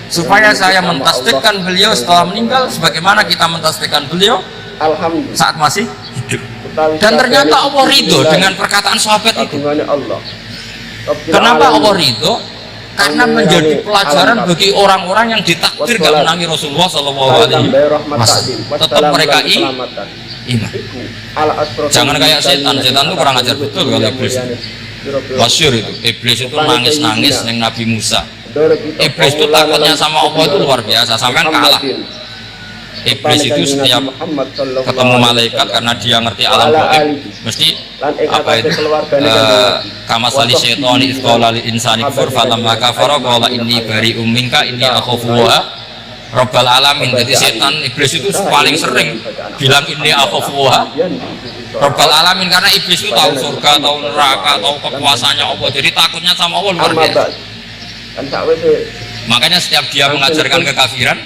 supaya saya mentasdikkan beliau setelah meninggal sebagaimana kita mentasdikkan beliau saat masih hidup. Dan ternyata Allah ridho dengan perkataan sahabat itu. Kenapa Allah ridho? Karena menjadi pelajaran bagi orang-orang yang ditakdir gak menangi Rasulullah SAW. Tetap mereka iman. Jangan kayak setan itu kurang ajar betul kalau iblis. Masyhur itu, iblis itu nangis-nangis dengan Nabi Musa. Iblis itu takutnya sama Allah itu luar biasa, sampai kalah. Iblis itu setiap ketemu malaikat, karena dia ngerti alam gaib, mesti apa itu kamasali syaitani idh qala lil insani kfur falamma kafara qala inni bari'um minka inni akhafu rabbal alamin. Jadi setan iblis itu paling sering bilang inni akhafu rabbal alamin, karena iblis itu tahu surga, tahu neraka, tahu kekuasaannya Allah, jadi takutnya sama Allah luar biasa. Makanya setiap dia mengajarkan kekafiran,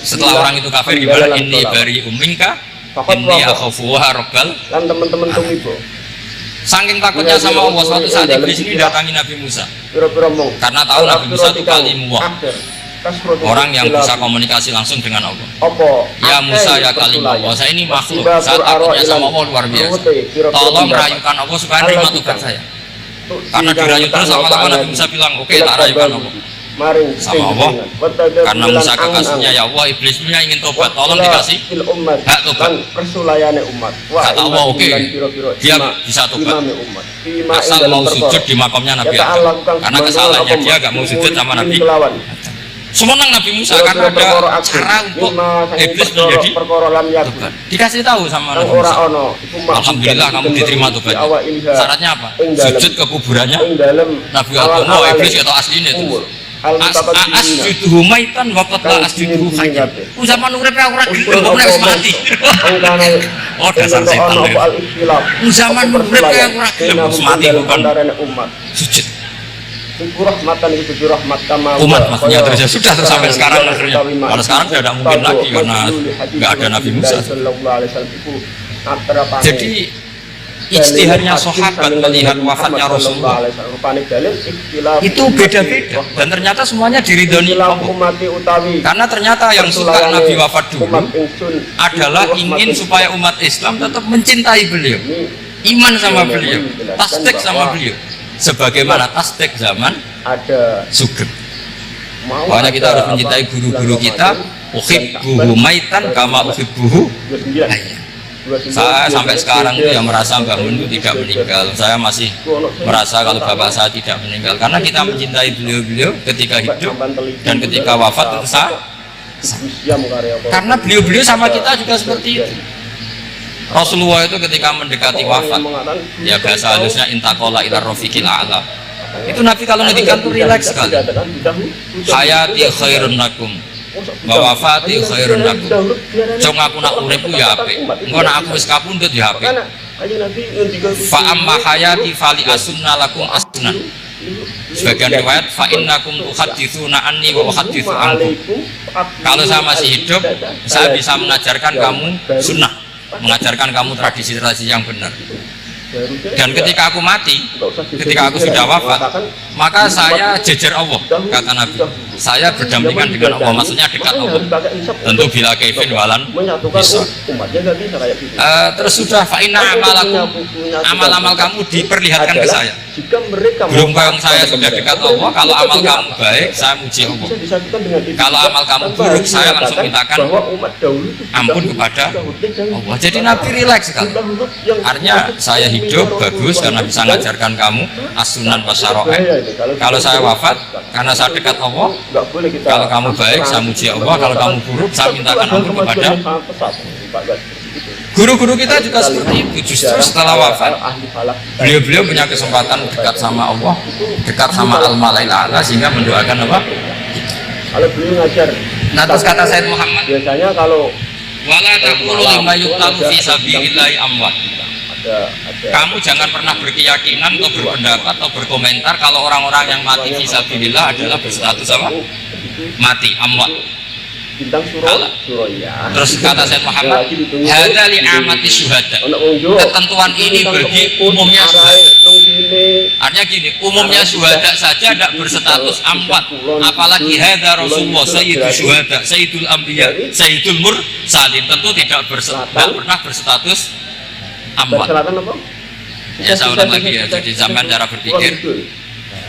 setelah orang itu kafir gimana? Inni bari'um minka inni akhafu rabbal alamin. Saking takutnya sama Allah, suatu saat iblis ini datangi Nabi Musa, karena tahu Nabi Musa itu kalimullah, orang yang bisa komunikasi langsung dengan Allah. Ya Musa ya kalimullah, saya ini makhluk, saya takutnya sama Allah luar biasa, tolong rayukan Allah supaya terima tobat saya. Karena dirayu terus lama-lama Nabi Musa bilang, oke, tak rayukan Allah sama Allah, karena Musa kekasihnya ya Allah, iblis punya ingin tobat, tolong dikasih hak tobat. Kata Allah, oke, dia bisa tobat asal mau sujud di makamnya Nabi Adam, karena kesalahannya dia gak mau sujud sama Nabi. Semenang Nabi Musa karena ada cara untuk iblis menjadi tobat. Dikasih tahu sama Nabi Musa, alhamdulillah kamu diterima tobat. Syaratnya apa? Sujud ke kuburannya Nabi Adam. Oh, iblis atau aslinya itu asjuduhu maitan wa qatla asjuduhu hayyan. Zaman uripnya ora gelem kok nek mati. Oh, dasar setan. Zaman uripnya ora gelem mati bukan sujud. Umat maksudnya terus ya sudah terus sampai sekarang akhirnya. Kalau sekarang sudah tidak mungkin lagi karena nggak ada Nabi Musa. Jadi ijtihadnya sahabat melihat wafatnya Rasulullah itu beda-beda, dan ternyata semuanya diridhoni Allah. Karena ternyata yang suka Nabi wafat dulu adalah ingin supaya umat Islam tetap mencintai beliau, iman sama beliau, tasdik sama beliau, sebagaimana tasdik zaman sugeng. Makanya kita harus mencintai guru-guru kita. Uhibbuhu maitan kama uhibbuhu hayyan. Saya sampai sekarang itu yang merasa Mbah Mun itu tidak meninggal. Saya masih merasa kalau bapak saya tidak meninggal, karena kita mencintai beliau-beliau ketika hidup dan ketika wafat itu Karena beliau-beliau sama kita juga seperti itu. Rasulullah itu ketika mendekati wafat, ya bahasa halusnya intakola ila rofiqil a'la. Itu Nabi kalau ngedikan tuh rileks sekali. Hayati khairun lakum wa wafati khairun lakum. Cong aku nak urip ku ya apik. Engko nak aku wis kapundhut ya apik. Fa amma hayati fali asunna lakum asnan. Sebagian riwayat fa innakum tuhadditsuna anni wa uhadditsu ankum. Kalau saya masih hidup, saya bisa mengajarkan kamu sunnah, mengajarkan kamu tradisi-tradisi yang benar. Dan ketika aku mati, ketika aku sudah wafat, maka saya jejer Allah, kata Nabi. Saya berdampingan dengan Allah, maksudnya dekat Allah. Tentu bila kaifin walan bisa. Terus sudah fa'inna amalakum, amal-amal kamu diperlihatkan ke saya. Belum yang saya sudah dekat Allah, kalau amal kamu baik, saya muji Allah. Kalau amal kamu buruk, saya langsung mintakan ampun kepada Allah. Jadi Nabi rileks sekali. Artinya saya hidup bagus karena bisa mengajarkan kamu as-sunan wasyara'i. Kalau saya wafat karena saya dekat Allah, kalau kamu baik saya muji Allah, kalau kamu buruk saya mintakan ampun kepada. Guru-guru kita juga seperti itu. Justru setelah wafat, beliau-beliau punya kesempatan dekat sama Allah, dekat sama al-malail a'la, sehingga mendoakan apa? Kalau beliau ngajar. Nah, terus kata Sayyid Muhammad, biasanya kalau wala taqulu lima yuqtalu fi sabilillahi amwat. Kamu jangan pernah berkeyakinan atau berpendapat atau berkomentar kalau orang-orang yang mati fi sabilillah adalah berstatus apa? Mati, amwat. Bintang Suraya. Terus kata Sayyid Muhammad, hadza li amati syuhada. Ketentuan ini bagi umumnya syuhada. Artinya gini, umumnya syuhada saja tidak berstatus amwat. Apalagi hadza Rasulullah sayyidul syuhada, sayyidul anbiya, sayyidul mursalin, tentu tidak pernah berstatus amwat. Ya saya ulang lagi ya, jadi zaman cara berpikir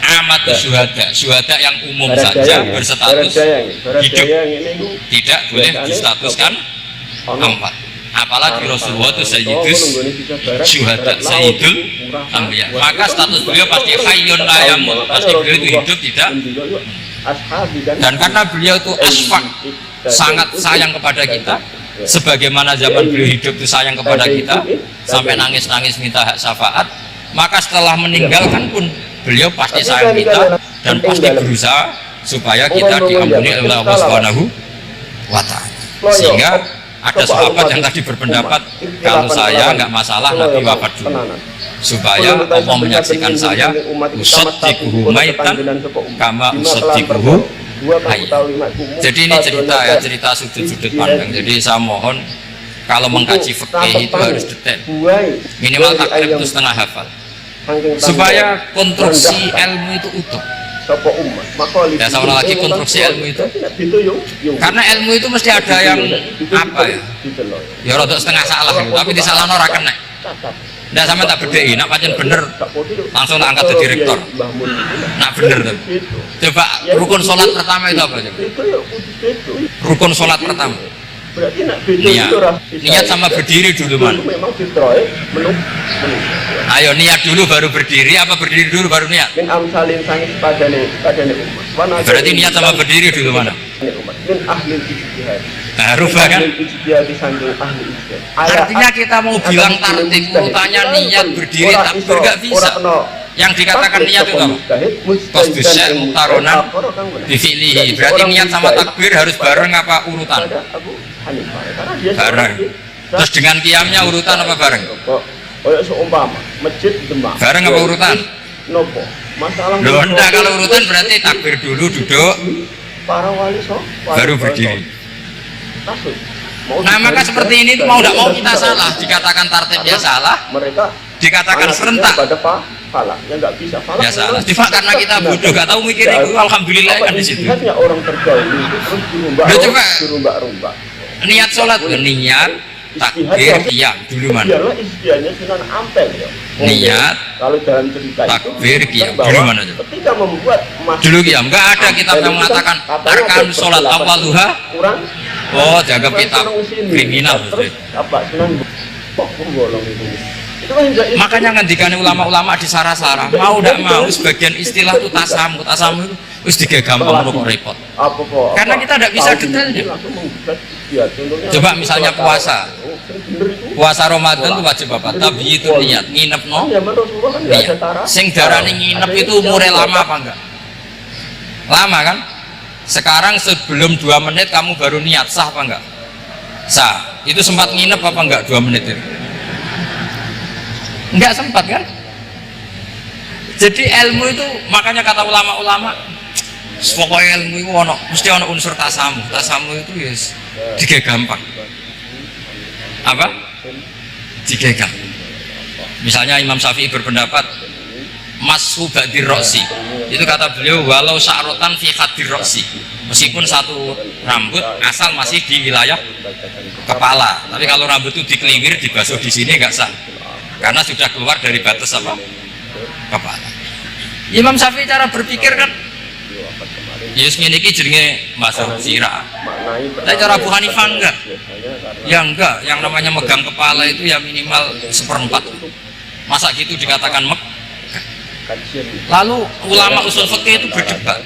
amat syuhada yang umum saja berstatus hidup, tidak boleh distatuskan amwat. Apalagi Rasulullah itu sayyidus syuhada, sayyidul anbiya, maka status beliau pasti hayyun la yamut, pasti beliau itu hidup tidak. Dan karena beliau itu asfaq, sangat sayang kepada kita, sebagaimana zaman beliau hidup itu sayang kepada kita sampai nangis-nangis minta hak syafaat, maka setelah meninggalkan pun beliau pasti sayang kita dan pasti berusaha supaya kita diampuni oleh Allah Subhanahu wa ta'ala. Sehingga ada sahabat yang tadi berpendapat kalau saya nggak masalah Nabi wafat dulu, supaya Allah menyaksikan saya usaddiquhu maitan kama usaddiquhu hayy. Jadi ini cerita sudut-sudut pandang. Jadi saya mohon kalau mengkaji fikih itu harus detail, minimal takrib itu setengah hafal, supaya konstruksi ilmu itu utuh. Ya sama lagi konstruksi ilmu itu, karena ilmu itu mesti ada yang apa ya, ya rodok setengah salah gitu, tapi di salah ora kena. Nggak sama tak bedai, nak pancen bener langsung tak angkat jadi rektor. Nak bener tuh. Coba rukun sholat pertama itu apa? Rukun sholat pertama. Niat sama berdiri dulu man. Ayo niat dulu baru berdiri, apa berdiri dulu baru niat? Berarti niat sama berdiri dulu mana? Nah, rubah kan? Artinya kita mau bilang tartib urutannya niat berdiri takbir nggak bisa. Yang dikatakan niat itu apa? Qasdus muktaronan bifi'lihi. Berarti niat sama takbir harus bareng apa urutan? Bareng. Terus dengan qiyamnya urutan apa bareng? Bareng apa urutan? Loh, enggak, kalau urutan berarti takbir dulu duduk baru berdiri. Nah maka seperti ini mau tidak mau kita salah, dikatakan tartibnya salah, dikatakan serentak ya salah. Cuma karena kita bodoh gak tahu mikir itu, alhamdulillah kan di situ. Udah coba niat sholat, niat takbir qiyam dulu mana? Niat takbir qiyam dulu mana? Dulu qiyam, nggak ada kitab yang mengatakan arkan sholat awaluha. Oh, jaga kitab kriminal. Makanya ngendikan ulama-ulama di sarah-sarah mau tidak mau sebagian istilah itu tasamu itu Wis digawe gampang kok repot. Apa kok? Karena kita tidak bisa Tahu detailnya. ini langsung menggugat dia. Contohnya Coba misalnya puasa. Bener itu. Puasa Ramadan itu wajib apa? Tapi itu niat nginep no. Kan zaman Rasulullah kan nggak ada Iya. taraf. Sing darani nginep itu umurnya lama apa enggak? Lama kan? Sekarang sebelum 2 menit kamu baru niat, sah apa enggak? Sah. Itu sempat nginep apa enggak 2 menit itu? Enggak sempat kan? Jadi ilmu itu makanya kata ulama-ulama, pokoknya ilmu itu mesti ada unsur tasamu. Tasamu itu yes, digawe gampang. Apa? Digawe gampang. Misalnya Imam Syafi'i berpendapat mashu ba'dir roksi, itu kata beliau walau sa'rotan fi khadir roksi, meskipun satu rambut asal masih di wilayah kepala, tapi kalau rambut itu dikeliwir dibasuh di sini nggak sah karena sudah keluar dari batas apa kepala. Imam Syafi'i cara berpikir kan yes ngene iki jenenge masuk sirah. Tapi cara Abu Hanifah enggak. Ya enggak, yang namanya megang kepala itu ya minimal 1/4. Masa gitu dikatakan Lalu ulama usul fikih itu berdebat.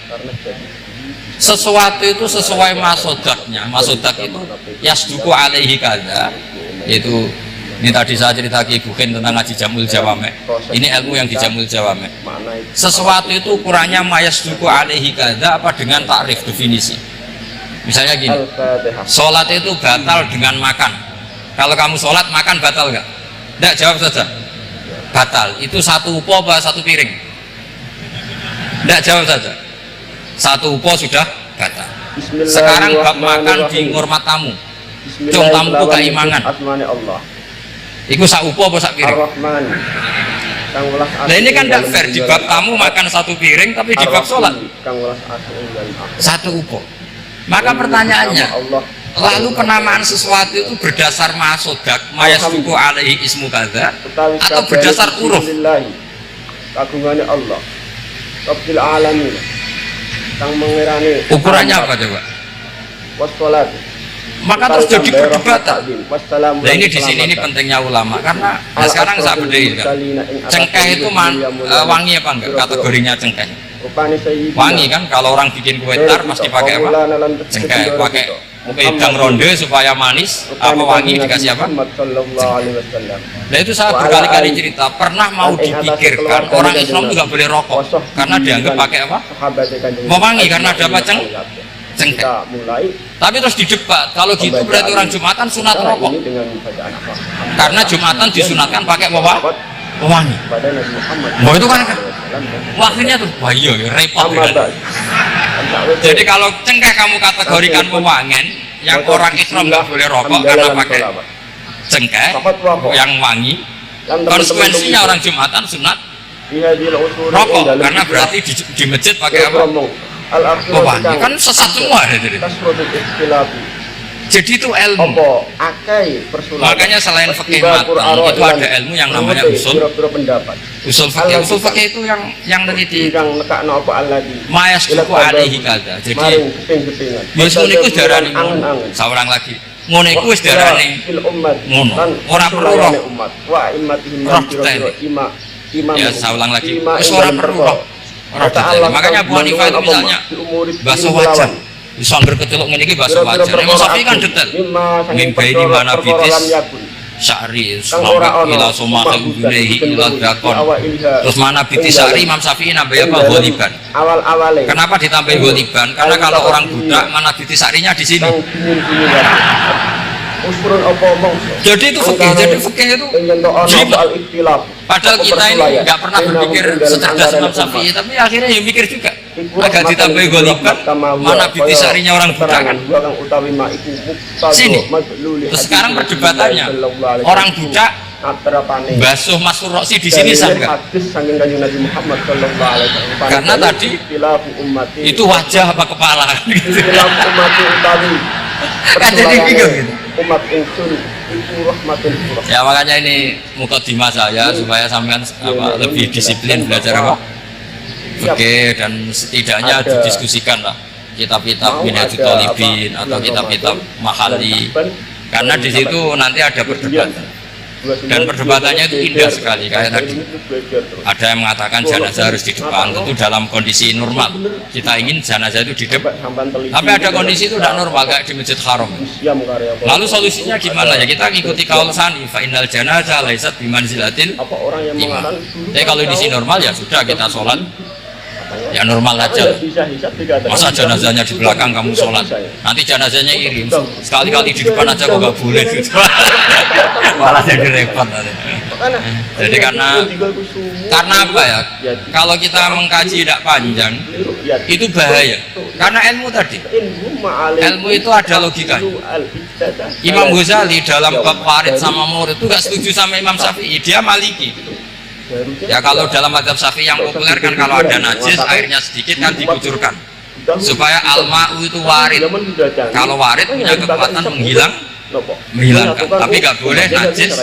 Sesuatu itu sesuai masodaknya. Masodak itu yasduku alaihi kada. Itu ini tadi saya cerita ke Ibu Khen tentang ngaji Jamul Jawame. Ini ilmu yang di Jamul Jawame. Sesuatu itu ukurannya mayasduku alaihi kada apa dengan takrif definisi. Misalnya gini, sholat itu batal dengan makan. Kalau kamu sholat makan batal nggak? Nggak, jawab saja. Batal. Itu satu upo apa satu piring? Nggak, jawab saja. Satu upo sudah batal. Sekarang bab makan di ngurmat tamu. Cung tamuku keimangan. Iku sak upo apa sak piring? Nah ini kan tidak fair, di bab tamu makan satu piring tapi di bab sholat satu upo. Maka pertanyaannya, lalu penamaan sesuatu itu berdasar masodak mayasduku alaihi ismu kada atau berdasar huruf? Kagungannya Allah Rabbil alamin yang mengirani ukurannya apa coba? Wassalat. Maka terus jadi perdebatan. Nah ini di sini ini pentingnya ulama karena sekarang saya berdiri kan. Cengkeh itu wangi apa enggak? Kategorinya cengkeh. Wangi kan, kalau orang bikin kue tar pasti pakai apa? Cengkeh, pakai wedang ronde supaya manis. Apa wangi dikasih apa? Nah itu saya berkali-kali cerita, pernah mau dipikirkan orang Islam itu nggak boleh rokok karena dianggap pakai apa? Mewangi karena ada apa? Cengkeh. Tapi terus didebat, kalau gitu berarti orang Jumatan sunat rokok karena Jumatan disunatkan pakai mewangi. Wah itu kan akhirnya tuh, wah iya repot kan. Jadi kalau cengkeh kamu kategorikan mewangen, yang orang Islam nggak boleh rokok karena pakai cengkeh yang wangi, konsekuensinya orang Jumatan sunat rokok karena berarti di masjid pakai apa? Mewangi, kan sesat semua jadi. Jadi itu ilmu. Makanya selain fikih matang itu ada ilmu yang namanya usul. Usul fikih. Usul fikih itu yang teliti. Mayasduku alaihi kada. Jadi usul niku darani ngono. Saurang lagi. Ngono iku wis darani ngono. Ora perlu roh. Roh detail. Ya saulang lagi. Wis ora perlu roh. Roh detail. Makanya Abu Hanifah itu misalnya basuh wajah. Bisa berketeluk ini basuh wajah. Imam Syafi'i kan detail. Mimpi di mana bitis syari sampai ila somahe udunehi ila dakon. Terus mana bitis syari Imam Syafi'i nambah apa? Gholiban. Kenapa ditambahin gholiban? Karena kalau orang budak mana bitis syarinya di sini. Jadi itu fikih. Jadi fikih itu jimat. Padahal kita ini nggak pernah berpikir secerdas Imam Syafi'i, tapi akhirnya ya mikir juga. Agak ditambahi gholiban, mana bitisarinya orang budak kan? Sini. Terus sekarang perdebatannya, orang budak basuh masuk roksi di sini sah nggak? Karena tadi itu wajah apa kepala? Kan jadi bingung gitu. Ya makanya ini mukadimah saya supaya sampean lebih disiplin belajar apa? Oke, dan setidaknya didiskusikan lah kitab-kitab Minhajul Thalibin atau kitab-kitab Mahali, karena di situ nanti ada perdebatan. Dan perdebatannya itu indah sekali kayak tadi. Ada yang mengatakan jenazah harus di depan, tentu dalam kondisi normal. Kita ingin jenazah itu di depan. Tapi ada kondisi itu tidak normal kayak di Masjid Haram. Lalu solusinya gimana ya? Kita ngikuti kaul sani, fa innal janazah laisat bimanzilatil imam. Tapi kalau di sini normal ya sudah kita sholat ya normal aja. Masa jenazahnya di belakang kamu sholat, nanti jenazahnya iri. Sekali-kali di depan aja kok nggak boleh gitu. Malah jadi repot. Jadi karena apa ya? Kalau kita mengkaji tidak panjang itu bahaya. Karena ilmu tadi, ilmu itu ada logika. Imam Ghazali dalam bab warid sama murid itu nggak setuju sama Imam Syafi'i. Dia Maliki. Ya kalau dalam mazhab Syafi'i yang populer kan kalau ada najis airnya sedikit kan dikucurkan supaya al-ma'u itu warid. Kalau warid punya kekuatan menghilangkan, tapi nggak boleh najis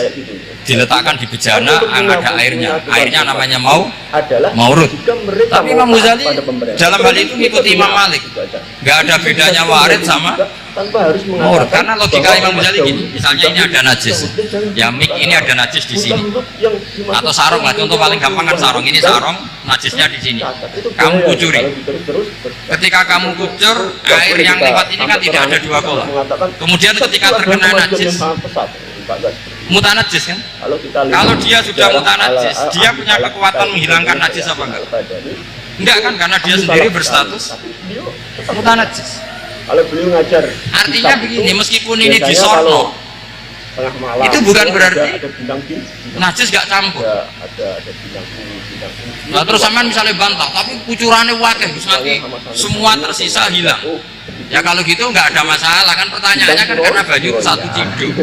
diletakkan di bejana yang ada airnya namanya maurud. Tapi Imam Ghazali dalam hal itu mengikuti Imam Malik, nggak ada bedanya warid sama maurud, karena logika Imam Ghazali gini, misalnya ini ada najis ya, mik ini ada najis di sini, atau sarung lah, contoh paling gampang kan sarung, ini sarung najisnya di sini, kamu kucuri. Ketika kamu kucur, air yang lewat ini kan tidak ada dua pola. Kemudian ketika terkena najis, mutanajis kan? Kalau dia sudah mutanajis, dia punya kekuatan menghilangkan najis apa enggak? Enggak kan, karena dia sendiri berstatus mutanajis. Kalau beliau ngajar, artinya begini, meskipun ini disorno, itu bukan berarti najis gak campur. Nah terus sampean misalnya bantah, tapi kucurannya wakil, nanti semua tersisa hilang. Ya kalau gitu nggak ada masalah kan, pertanyaannya kan karena baju itu satu cindung.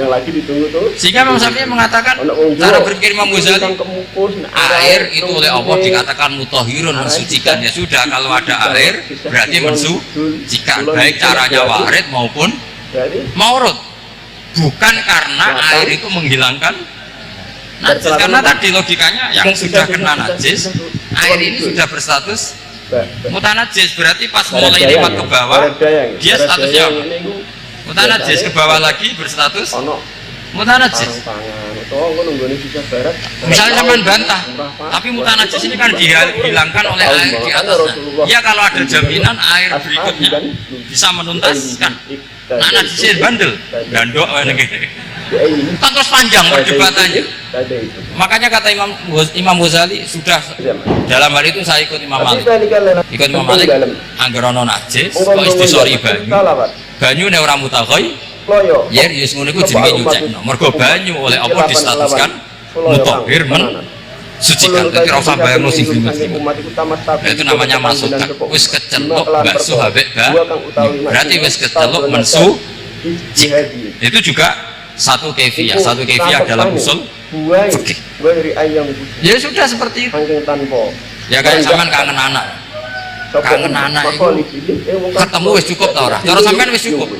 Yang lagi ditunggu tuh. Sehingga Imam Syafi'i mengatakan cara berpikir Imam Ghazali, air itu oleh Allah dikatakan mutahhirun, mensucikan. Ya sudah, kalau ada air berarti mensucikan, baik caranya warid maupun maurud. Bukan karena air itu menghilangkan najis, karena tadi logikanya yang sudah kena najis, air ini sudah berstatus mutanajis, berarti pas mulai lewat ke bawah dia statusnya mutanajis, ke bawah lagi berstatus mutanajis. Misalnya zaman bantah, tapi mutanajis ini kan dihilangkan oleh air di atasnya. Ya kalau ada jaminan air berikutnya bisa menuntaskan. Nah najisnya bandel, gandok kan terus panjang perdebatannya. Makanya kata Imam Ghazali, sudah dalam hal itu saya ikut Imam Malik. Ikut Imam Malik, angger ono najis, kok istisori banyu nek ora mutakhoi, ya wis ngono iku jenenge nyucekno. Mergo banyu oleh Allah distatuskan mutahhir, mensucikan. Dadi ora usah bayangno sing itu namanya masuk. Wis kecelok bakso habek berarti wis kecelok itu juga satu kefiah dalam usul fikih. Ya sudah seperti itu. Ya kayak sampean kangen anak itu ketemu wis cukup ta ora? Cara sampean wis cukup.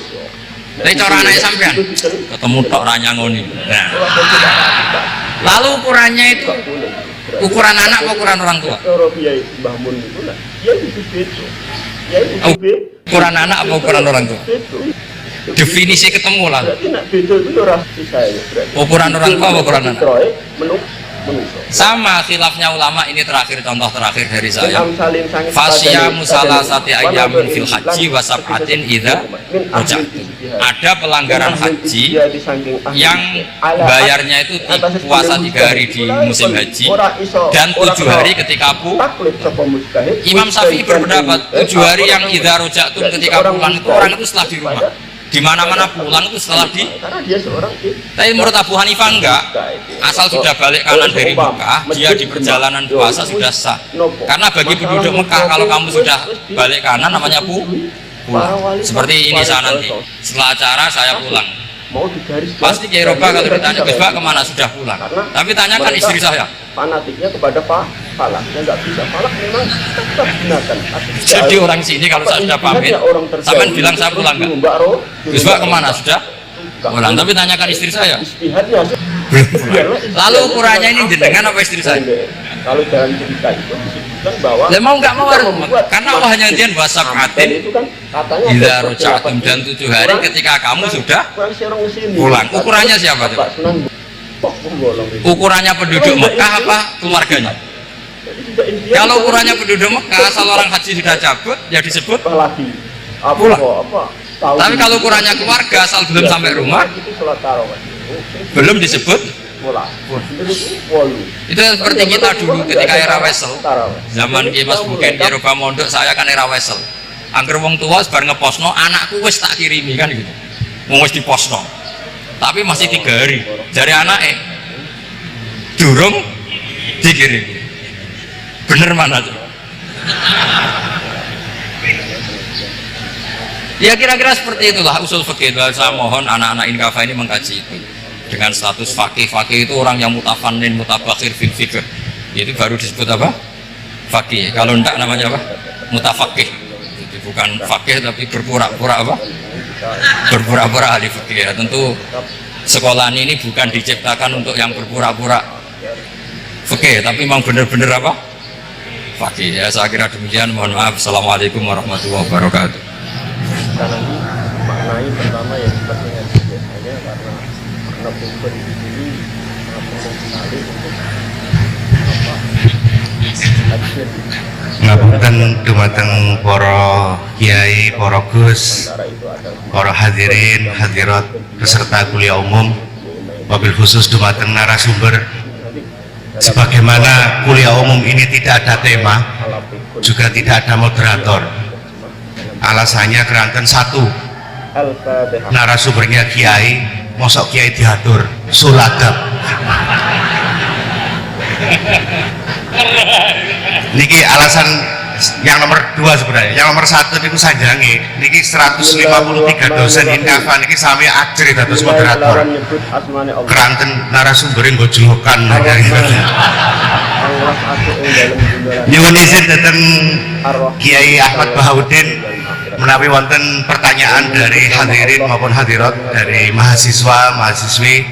Tapi cara anake sampean ketemu tok ra nyangoni. Nah. Lalu ukurannya itu ukuran anak apa ukuran orang tua? Ukuran anak apa ukuran orang tua? Definisi ketemu lah. Ukuran orang tua apa ukuran anak? Sama khilafnya ulama ini, terakhir contoh terakhir dari saya. Fasyamu salasati ayyamin fil haji wa sab'atin idza raja'tum. Ada pelanggaran haji yang bayarnya itu puasa 3 hari di musim haji dan 7 hari ketika Imam Syafi'i berpendapat 7 hari yang idza raja'tum ketika pulang itu orang itu setelah di rumah. Di mana-mana pulang itu setelah tapi menurut Abu Hanifah enggak, asal sudah balik kanan dari Mekah, dia di perjalanan puasa sudah sah. Karena bagi penduduk Mekah, kalau kamu sudah balik kanan namanya pulang. Seperti ini saya nanti setelah acara saya pulang, pasti Kiai Roba kalau ditanya Gus Bak kemana, sudah pulang. Tapi tanyakan istri saya, fanatiknya kepada Falak, yang nggak bisa Falak memang tetap gunakan. Jadi orang sini kalau saya sudah pamit, sampean bilang saya pulang nggak? Gus Bak kemana, sudah pulang. Tapi tanyakan istri saya, lalu ukurannya ini jenengan apa istri saya? Kalau dalam cerita itu disebutkan bahwa mau nggak mau harus, karena Allah hanya dia bahasa pratin idza raja'tum, dan 7 hari ketika kamu sudah pulang. Ukurannya siapa coba? tok menggolong itu. Ukurannya penduduk Mekah apa keluarganya? Jadi tidak India. Kalau ukurannya penduduk Mekah, asal orang haji sudah cabut, ya disebut. Lagi. Pulang. Apa? Tahu Tapi ini. kalau ukurannya keluarga, asal belum Ya, sampai rumah, itu sholat tarawih. belum disebut. Mulai. Itu wolu. Itu seperti kita dulu ketika era Wesel. Tarawih. Zaman Ki Mas Buken, Ki Roba Mondok, saya kan era Wesel. Angger wong tua sebar ngeposno, anakku wis tak kirimi kan gitu. Wong wis diposno. Tapi masih 3 hari. Dari anaknya durung dikirimi. Bener mana tuh? Ya kira-kira seperti itulah usul fikih. Saya mohon anak-anak Inkafa ini mengkaji itu dengan status fakih. Fakih itu orang yang mutafannin, mutabakhir fil fikih. Itu baru disebut apa? Fakih. Kalau enggak namanya apa? Mutafakih. Itu bukan fakih tapi berpura-pura apa? Berpura-pura ahli fikih. Ya, tentu sekolah ini bukan diciptakan untuk yang berpura-pura fikih, tapi memang benar-benar apa? Fakih. Ya saya kira demikian. Mohon maaf. Assalamualaikum warahmatullahi wabarakatuh. Karena ini maknai pertama ya sepertinya biasanya karena makna kultur di sini sangat penting sekali untuk apa action Ngapunten dumateng para kiai, para gus, antara itu ada para hadirin, hadirat peserta kuliah umum, wabil khusus dumateng narasumber. Sebagaimana kuliah umum ini tidak ada tema, juga tidak ada moderator. Alasannya keranten satu, Al-Fatihah. narasumbernya kiai, mosok kiai diatur suladab. Niki alasan yang nomor 2 sebenarnya. Yang nomor 1 niku sanjange niki 153 dosen Inkafa niki sami ajri dados moderator. Nyebut asmane Allah. Keranten narasumberin nggo julukan. Allah aku ing dalem dunya. Nyuwun izin dateng Kiai Ahmad Bahaudin menawi wonten pertanyaan dari hadirin maupun hadirat dari mahasiswa, mahasiswi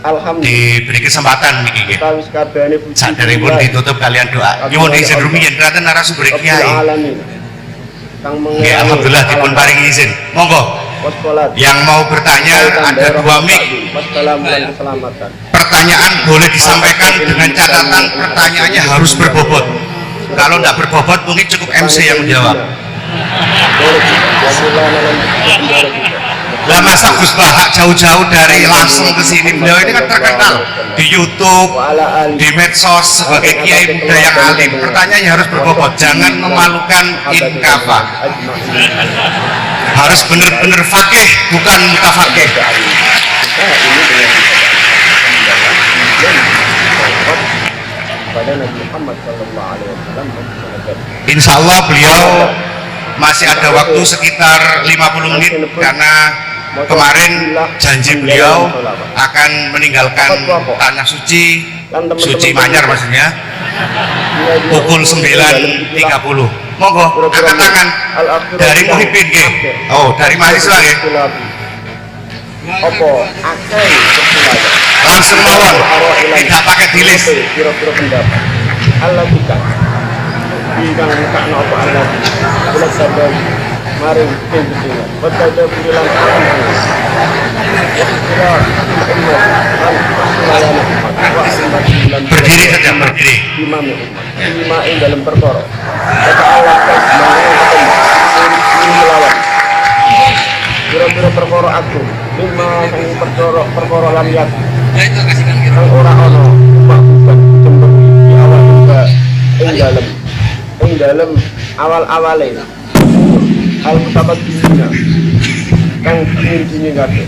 Alhamdulillah. diberi kesempatan niki nggih. Kawis kabehane puji. Saderengipun ditutup kalian doa. Nyuwun izin rumiyin keranten narasumber Kiai. Alamin. Kang Nggih, alhamdulillah dipun paringi izin. Monggo. Wassalat. Yang mau bertanya ada 2 mic. Wassalamu dan keselamatan. Pertanyaan boleh disampaikan dengan catatan pertanyaannya harus berbobot. Kalau tidak berbobot mungkin cukup MC yang menjawab. Boleh juga. Wassalamu boleh juga. Lah masa Gus Bahak jauh-jauh dari langsung ke sini, beliau ini kan terkenal di YouTube, di medsos sebagai kiai muda yang alim. Pertanyaannya harus berbobot, jangan memalukan Inkafa. Harus benar-benar fakih, bukan mutafakih. Pada Nabi Muhammad SAW. Insya Allah beliau masih ada waktu sekitar 50 menit karena kemarin janji beliau akan meninggalkan tanah suci, suci Manyar maksudnya, pukul 9.30. Monggo angkat tangan dari Muhibin nggih. Oh, dari mahasiswa nggih. Apa akeh persilatan. Langsung mawon, tidak pakai dilis. Kira-kira pendapat. Allah buka. Bidang muka apa Allah. Kula sadar maring pintunya. Betul bilang Berdiri saja, berdiri. Imam umat. Imam ing dalam perkara. Kata Allah melawan. Kira-kira perkara aku. Lima sang perkara lam yak. Kang ora ono bukan jember di awal juga ing dalem awal-awale. Al mutabat dina. Kang dini kabeh.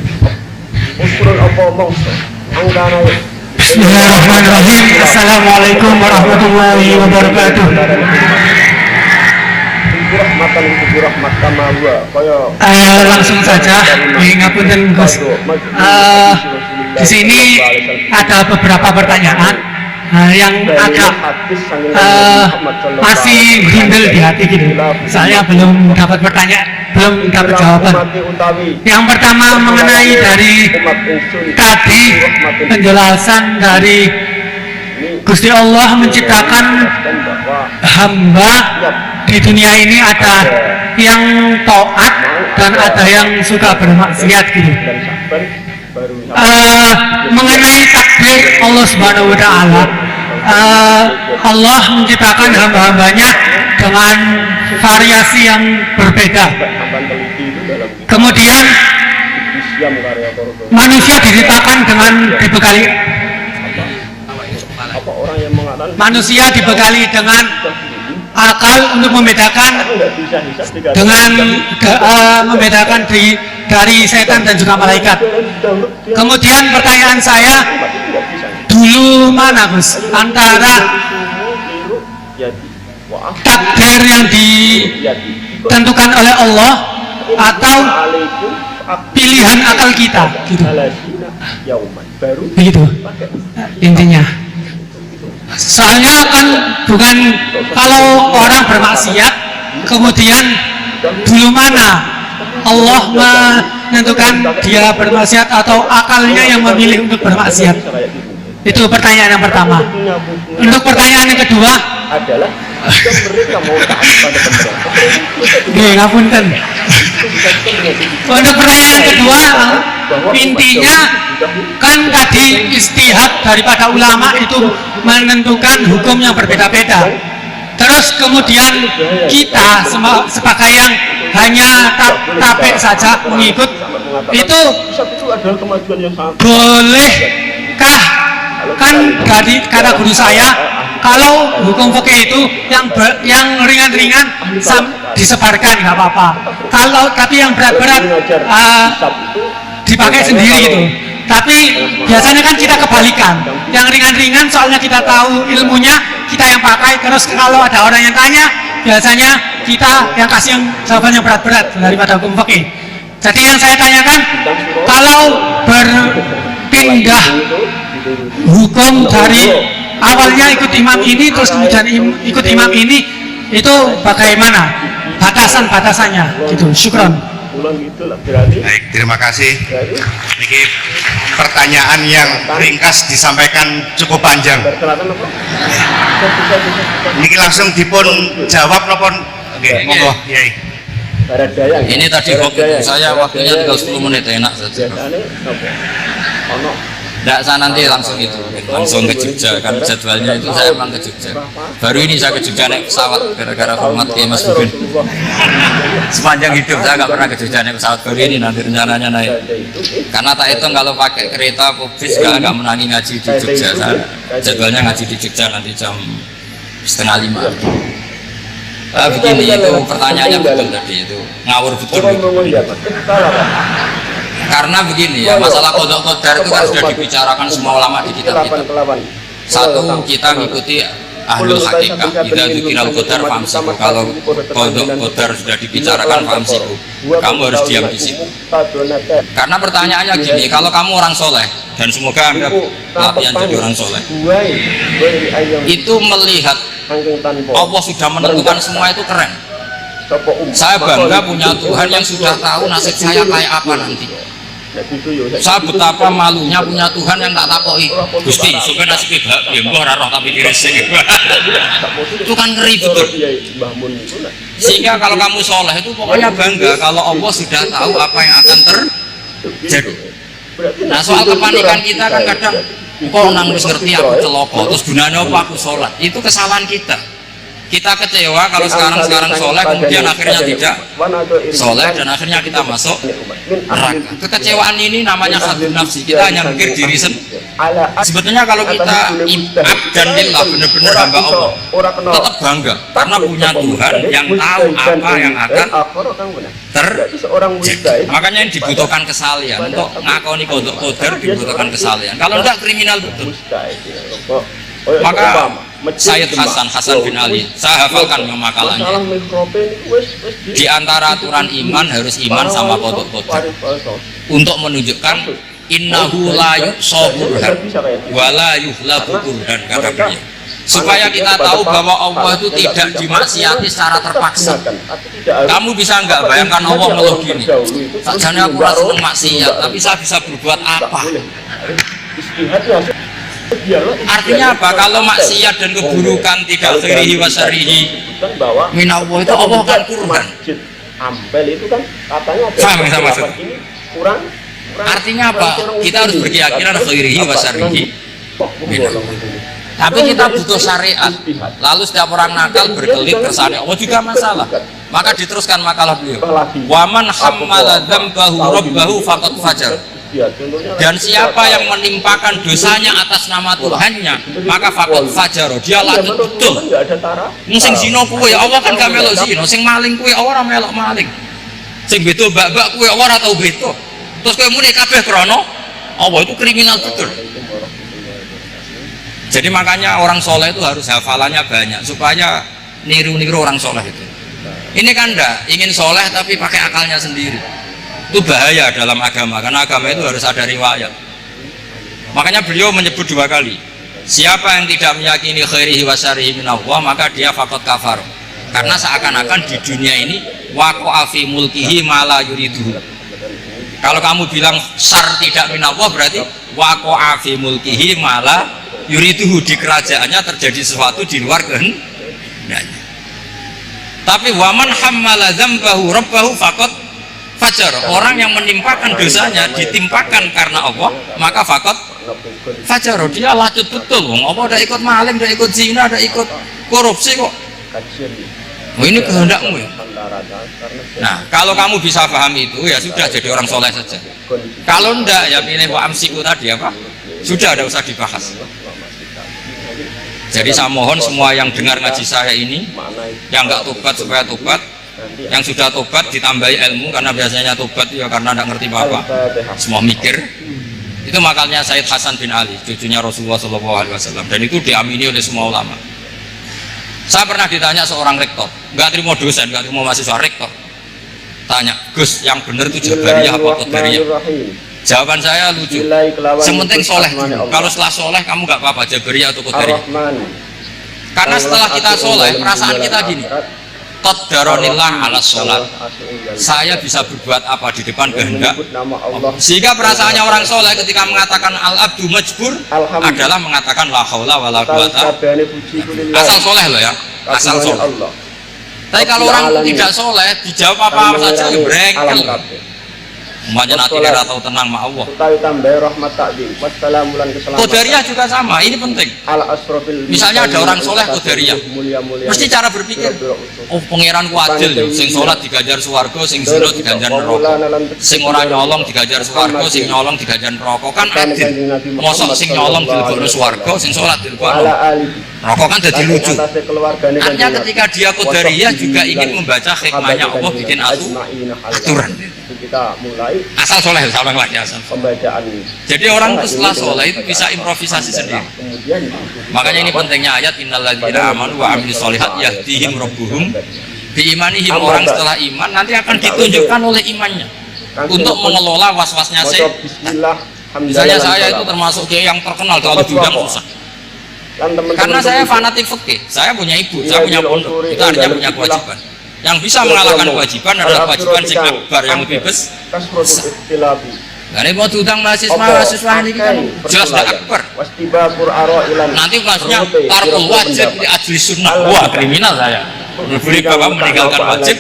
Ukurun apa mongso. Anggana Bismillahirrahmanirrahim. Assalamualaikum warahmatullahi wabarakatuh. rahmatan itu rahmat kamawa kaya Langsung saja, ngapunten Gus. Di sini ada beberapa pertanyaan yang agak masih gundul di hati gitu. Saya belum dapat belum dapat jawaban. Yang pertama mengenai dari tadi penjelasan dari Gusti Allah menciptakan hamba di dunia ini, ada yang taat dan ada yang suka bermaksiat gitu. mengenai takdir Allah Subhanahu Wa Taala. Allah menciptakan hamba-hambanya dengan variasi yang berbeda. Kemudian manusia diciptakan dengan dibekali dengan akal untuk membedakan dari setan dan juga malaikat. Kemudian pertanyaan saya, dulu mana Gus antara takdir yang ditentukan oleh Allah atau pilihan akal kita gitu. Begitu intinya. Soalnya kan bukan kalau orang bermaksiat kemudian dulu mana Allah menentukan dia bermaksiat atau akalnya yang memilih untuk bermaksiat. Itu pertanyaan yang pertama. Untuk pertanyaan yang kedua adalah mereka mau taat pada pemerintah. Ngapunten. Untuk pertanyaan yang kedua, intinya kan tadi istihad daripada ulama itu menentukan hukum yang berbeda-beda. Terus kemudian kita sebagai yang hanya tapek saja mengikut, itu bolehkah? Kan dari kata guru saya, kalau hukum fikih itu yang ringan-ringan disebarkan nggak apa-apa. Kalau tapi yang berat-berat dipakai sendiri gitu. Tapi biasanya kan kita kebalikan. Yang ringan-ringan soalnya kita tahu ilmunya, kita yang pakai. Terus kalau ada orang yang tanya, biasanya kita yang kasih yang jawaban yang berat-berat daripada hukum fikih. Jadi yang saya tanyakan, kalau berpindah hukum dari awalnya ikut imam ini terus kemudian ikut imam ini, itu bagaimana batasan-batasannya gitu. Syukron. Baik, terima kasih. Ini pertanyaan yang ringkas disampaikan cukup panjang. Ini langsung dipun jawab nopon. Oke, monggo, Yai. Ini tadi saya waktunya tinggal 10 menit, enak saja. Tidak, saya nanti langsung ke Jogja, kan jadwalnya itu saya emang ke Jogja. Baru ini saya ke Jogja naik pesawat gara-gara hormat ke Mas Bubin. Sepanjang hidup saya nggak pernah ke Jogja naik pesawat, baru ini nanti rencananya naik. Karena tak hitung kalau pakai kereta bis nggak menangi ngaji di Jogja. Saya jadwalnya ngaji di Jogja nanti jam 4:30. Begini, itu pertanyaannya betul tadi, itu ngawur betul. Karena begini ya, masalah kodok kodar itu kan sudah dibicarakan semua ulama di kitab kita. Satu, kita mengikuti ahlul hakikah, kita dikiral kodar famsiku. Kalau kodok kodar sudah dibicarakan famsiku, kamu harus diam di situ. Karena pertanyaannya gini, kalau kamu orang soleh, dan semoga anda latihan jadi orang soleh, itu melihat Allah sudah menentukan semua, itu keren. Saya bangga punya Tuhan yang sudah tahu nasib saya kayak apa nanti. Saya betapa malunya punya Tuhan yang tak takoi Gusti, supaya nasibnya bembah roh tapi diresik. Itu kan ngeri betul. Sehingga kalau kamu soleh itu pokoknya bangga kalau Allah sudah tahu apa yang akan terjadi. Nah, soal kepanikan kita kan kadang kok nang wis ngerti aku celaka terus gunanya apa aku sholat, itu kesalahan kita. Kita kecewa kalau sekarang soleh kemudian akhirnya tidak soleh dan akhirnya kita masuk neraka. Kekecewaan ini namanya hadun nafsi, kita hanya mikir diri sendiri. Sebetulnya kalau kita abdan lillah, benar-benar hamba Allah, tetap bangga karena punya Tuhan yang tahu apa yang akan terjadi. Makanya yang dibutuhkan kesalian, untuk ngakoni kodok kodar dibutuhkan kesalian. Kalau enggak kriminal betul. Maka Sayyid Hasan bin Ali, saya hafalkan makalannya. Di antara aturan iman harus iman sama kodok kodar, untuk menunjukkan innahu la yusoburhan wala yuhlabu burhan, kata beliau, supaya kita tahu bahwa Allah itu tidak dimaksiati secara terpaksa. Kamu bisa nggak bayangkan Allah ngeluh gini, sakjane aku rasa seneng maksiat tapi saya bisa berbuat apa? Artinya apa? Kalau maksiat dan keburukan tidak khirihi wa syarihi minallah, itu Allah kan kurban. Ampel itu kan katanya sama maksud. Ini kurang Artinya apa? Kita harus berkeyakinan khairihi wa syarrihi. Tapi kita butuh syariat. Lalu setiap orang nakal berkelit kersane Allah juga masalah. Maka diteruskan makalah beliau. Waman hammala dzambahu rabbahu faqad fajar. Dan siapa yang menimpakan dosanya atas nama Tuhannya, maka faqad fajar. Dia lagi betul. Sing zina kuwe Allah kan gak melok zina, sing maling kuwe ora melok maling. Sing beto bak-bak kuwe ora tau beto. Terus kowe muni kabeh krana Allah, itu kriminal betul. Jadi makanya orang soleh itu harus hafalannya banyak supaya niru-niru orang soleh itu. Ini kan enggak ingin soleh tapi pakai akalnya sendiri. Itu bahaya dalam agama, karena agama itu harus ada riwayat. Makanya beliau menyebut 2 kali, siapa yang tidak meyakini khairihi wa syarrihi minallah, maka dia faqad kafar. Karena seakan-akan di dunia ini waqa'a fi mulkihi ma la yuriduhu. Kalau kamu bilang syar tidak minallah, berarti waqa'a fi mulkihi ma la yuriduhu, di kerajaannya terjadi sesuatu di luar kehendaknya. Tapi waman hammala dzambahu rabbahu faqad fajar. Orang yang menimpakan dosanya ditimpakan karena Allah, maka faqad fajar. Dia lacut betul. Wong apa udah ikut maling, udah ikut zina, udah ikut korupsi kok. Oh, ini kehendakmu ya. Nah, kalau kamu bisa paham itu ya sudah, jadi orang soleh saja. Kalau enggak ya pilih wa amsiku tadi apa? Sudah, ada usah dibahas. Jadi saya mohon semua yang dengar ngaji saya ini, yang nggak tobat supaya tobat, yang sudah tobat ditambahi ilmu, karena biasanya tobat ya karena nggak ngerti apa-apa, semua mikir. Itu makalnya Sayyid Hasan bin Ali, cucunya Rasulullah SAW, dan itu diamini oleh semua ulama. Saya pernah ditanya seorang rektor, nggak terima dosen, nggak terima mahasiswa, rektor tanya, Gus, yang benar itu Jabariyah apa Qadariyah? Jawaban saya lucu, sementing soleh dulu. Kalau setelah soleh kamu nggak apa-apa Jabariyah atau Qadariyah. Karena setelah kita soleh, perasaan kita gini, qaddaronillah ala sholat, saya bisa berbuat apa di depan kehendak Allah. Sehingga perasaannya orang soleh ketika mengatakan al-abdu majbur adalah mengatakan la haula wala quwata, asal soleh loh ya, asal soleh. Tapi kalau orang tidak soleh, dijawab apa saja ya brengkel. Umpamanya nanti kira tahu tenang ma Allah. Qadariyah juga sama, ini penting. Misalnya ada orang soleh Qadariyah, mesti cara berpikir, oh pangeranku adil ya, sing sholat diganjar swarga, sing zina diganjar neraka, sing ora nyolong diganjar swarga, sing nyolong diganjar neraka, kan adil. Mosok sing nyolong dilebokno swarga, sing sholat dilebokno neraka, kan jadi lucu. Artinya ketika dia Qadariyah juga ingin membaca hikmahnya Allah, bikin aturan. Kita mulai asal soleh, salah lagi asal pembacaan. Jadi orang itu setelah soleh itu bisa improvisasi sendiri. Makanya ini pentingnya ayat innalladzina amanu wa amilus sholihat yahdihim rabbuhum biimanihim. Orang setelah iman nanti akan ditunjukkan oleh imannya untuk mengelola was-wasnya setan. Misalnya saya itu termasuk yang terkenal kalau diundang susah. Karena saya fanatik fikih, saya punya ibu, saya punya pondok, itu artinya punya kewajiban. Yang bisa mengalahkan kewajiban adalah kewajiban sing akbar yang lebih besar. Karena mau diundang mahasiswa ini kan jelas tidak akbar. Nanti maksudnya tarkul wajib di ajli sunnah. Wah, kriminal saya. Boleh bapak meninggalkan wajib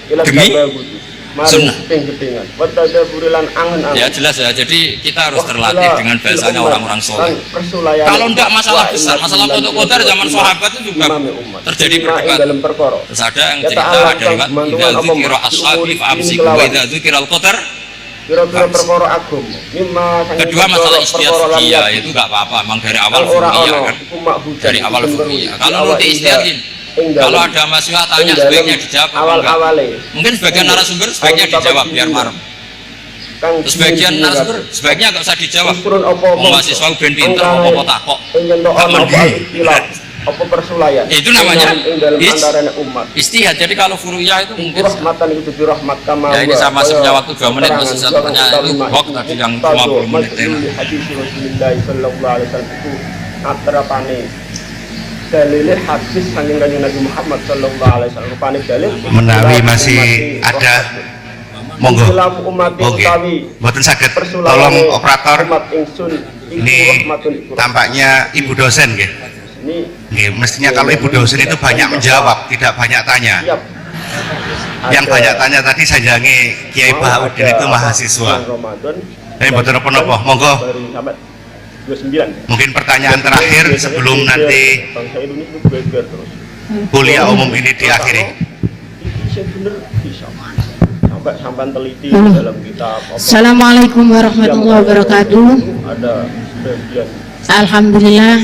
demi sunnah. Ya jelas ya, jadi kita harus terlatih dengan bahasanya orang-orang soleh. Kalau tidak masalah besar, masalah foto qadar zaman sahabat itu juga terjadi perdebatan. Terus ada yang cerita, ada riwayat idza dzukira ashabi fa amsiku wa idza dzukira al-qadar. Kedua masalah istihad fikih itu nggak apa-apa, memang dari awal fikih kan. Dari awal fikih. Kalau nuti istihad ini, kalau ada mahasiswa tanya sebaiknya dijawab apa enggak? Mungkin sebagian narasumber sebaiknya dijawab biar marem. Terus sebagian narasumber sebaiknya nggak usah dijawab. Mahasiswa ben pinter apa takok. Apa persulayan? Itu namanya istihad. Jadi kalau furu'iyah itu mungkin ya ini sama sebenarnya waktu 2 menit masih satu pertanyaan itu hoax tadi yang 50 menit tema. Dalil hadis saking kanjeng Nabi Muhammad sallallahu alaihi wasallam rupane dalil menawi masih ada monggo mboten saged tolong operator ini tampaknya ibu dosen nggih. Nggih, mestinya kalau ibu dosen itu banyak menjawab, tidak banyak tanya. Yang banyak tanya tadi sajange Kiai Bahaudin itu mahasiswa. mboten napa-napa, monggo. Dari sampai 29. Mungkin pertanyaan terakhir sebelum nanti bangsa Indonesia itu geger terus. kuliah umum ini diakhiri. Iki bener bisa. Sampai teliti dalam kitab. Assalamualaikum warahmatullahi wabarakatuh. Ada sebagian. Alhamdulillah.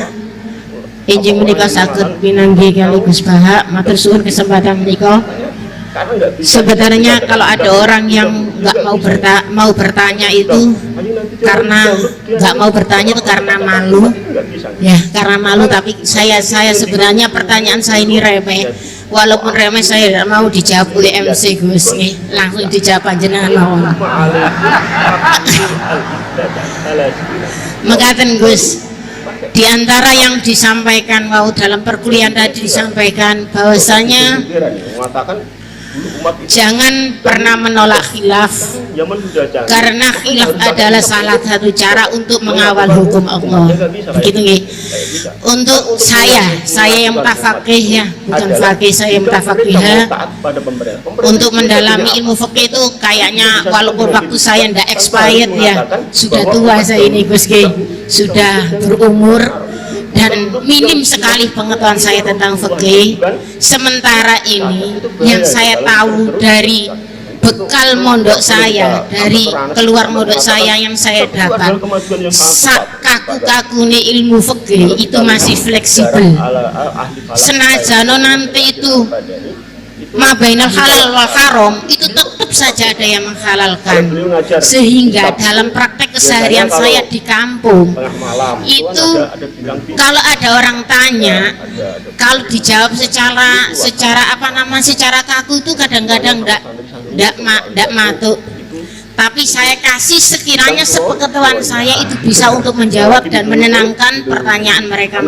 Injing menika saged pinanggi kali Gus Baha, matur suwun kesempatan menika. Sebenarnya kalau ada orang yang nggak mau bertanya itu karena nggak mau bertanya itu karena malu, ya karena malu. Tapi saya sebenarnya pertanyaan saya ini remeh, walaupun remeh saya tidak mau dijawab oleh MC Gus nih, langsung dijawab jenengan mawon. Mekaten Gus, di antara yang disampaikan dalam perkuliahan tadi disampaikan bahwasanya jangan pernah menolak khilaf, karena khilaf adalah salah satu cara untuk mengawal hukum Allah. Begitu nggih. Untuk saya yang mutafaqih ya, bukan faqih, saya yang mutafaqih. Untuk mendalami ilmu fikih itu kayaknya walaupun waktu saya ndak expired ya, sudah tua saya ini Gus Ki, sudah berumur dan minim sekali pengetahuan saya tentang fikih. Sementara ini yang saya tahu dari bekal mondok saya, dari keluar mondok saya yang saya dapat, kaku-kakune ilmu fikih itu masih fleksibel. Senajan nanti itu mabainal halal wal haram itu tetap saja ada yang menghalalkan, sehingga dalam praktek keseharian saya di kampung itu kalau ada orang tanya, kalau dijawab secara kaku itu kadang-kadang ndak matuk. Tapi saya kasih sekiranya sepengetahuan saya itu bisa untuk menjawab dan menenangkan pertanyaan mereka.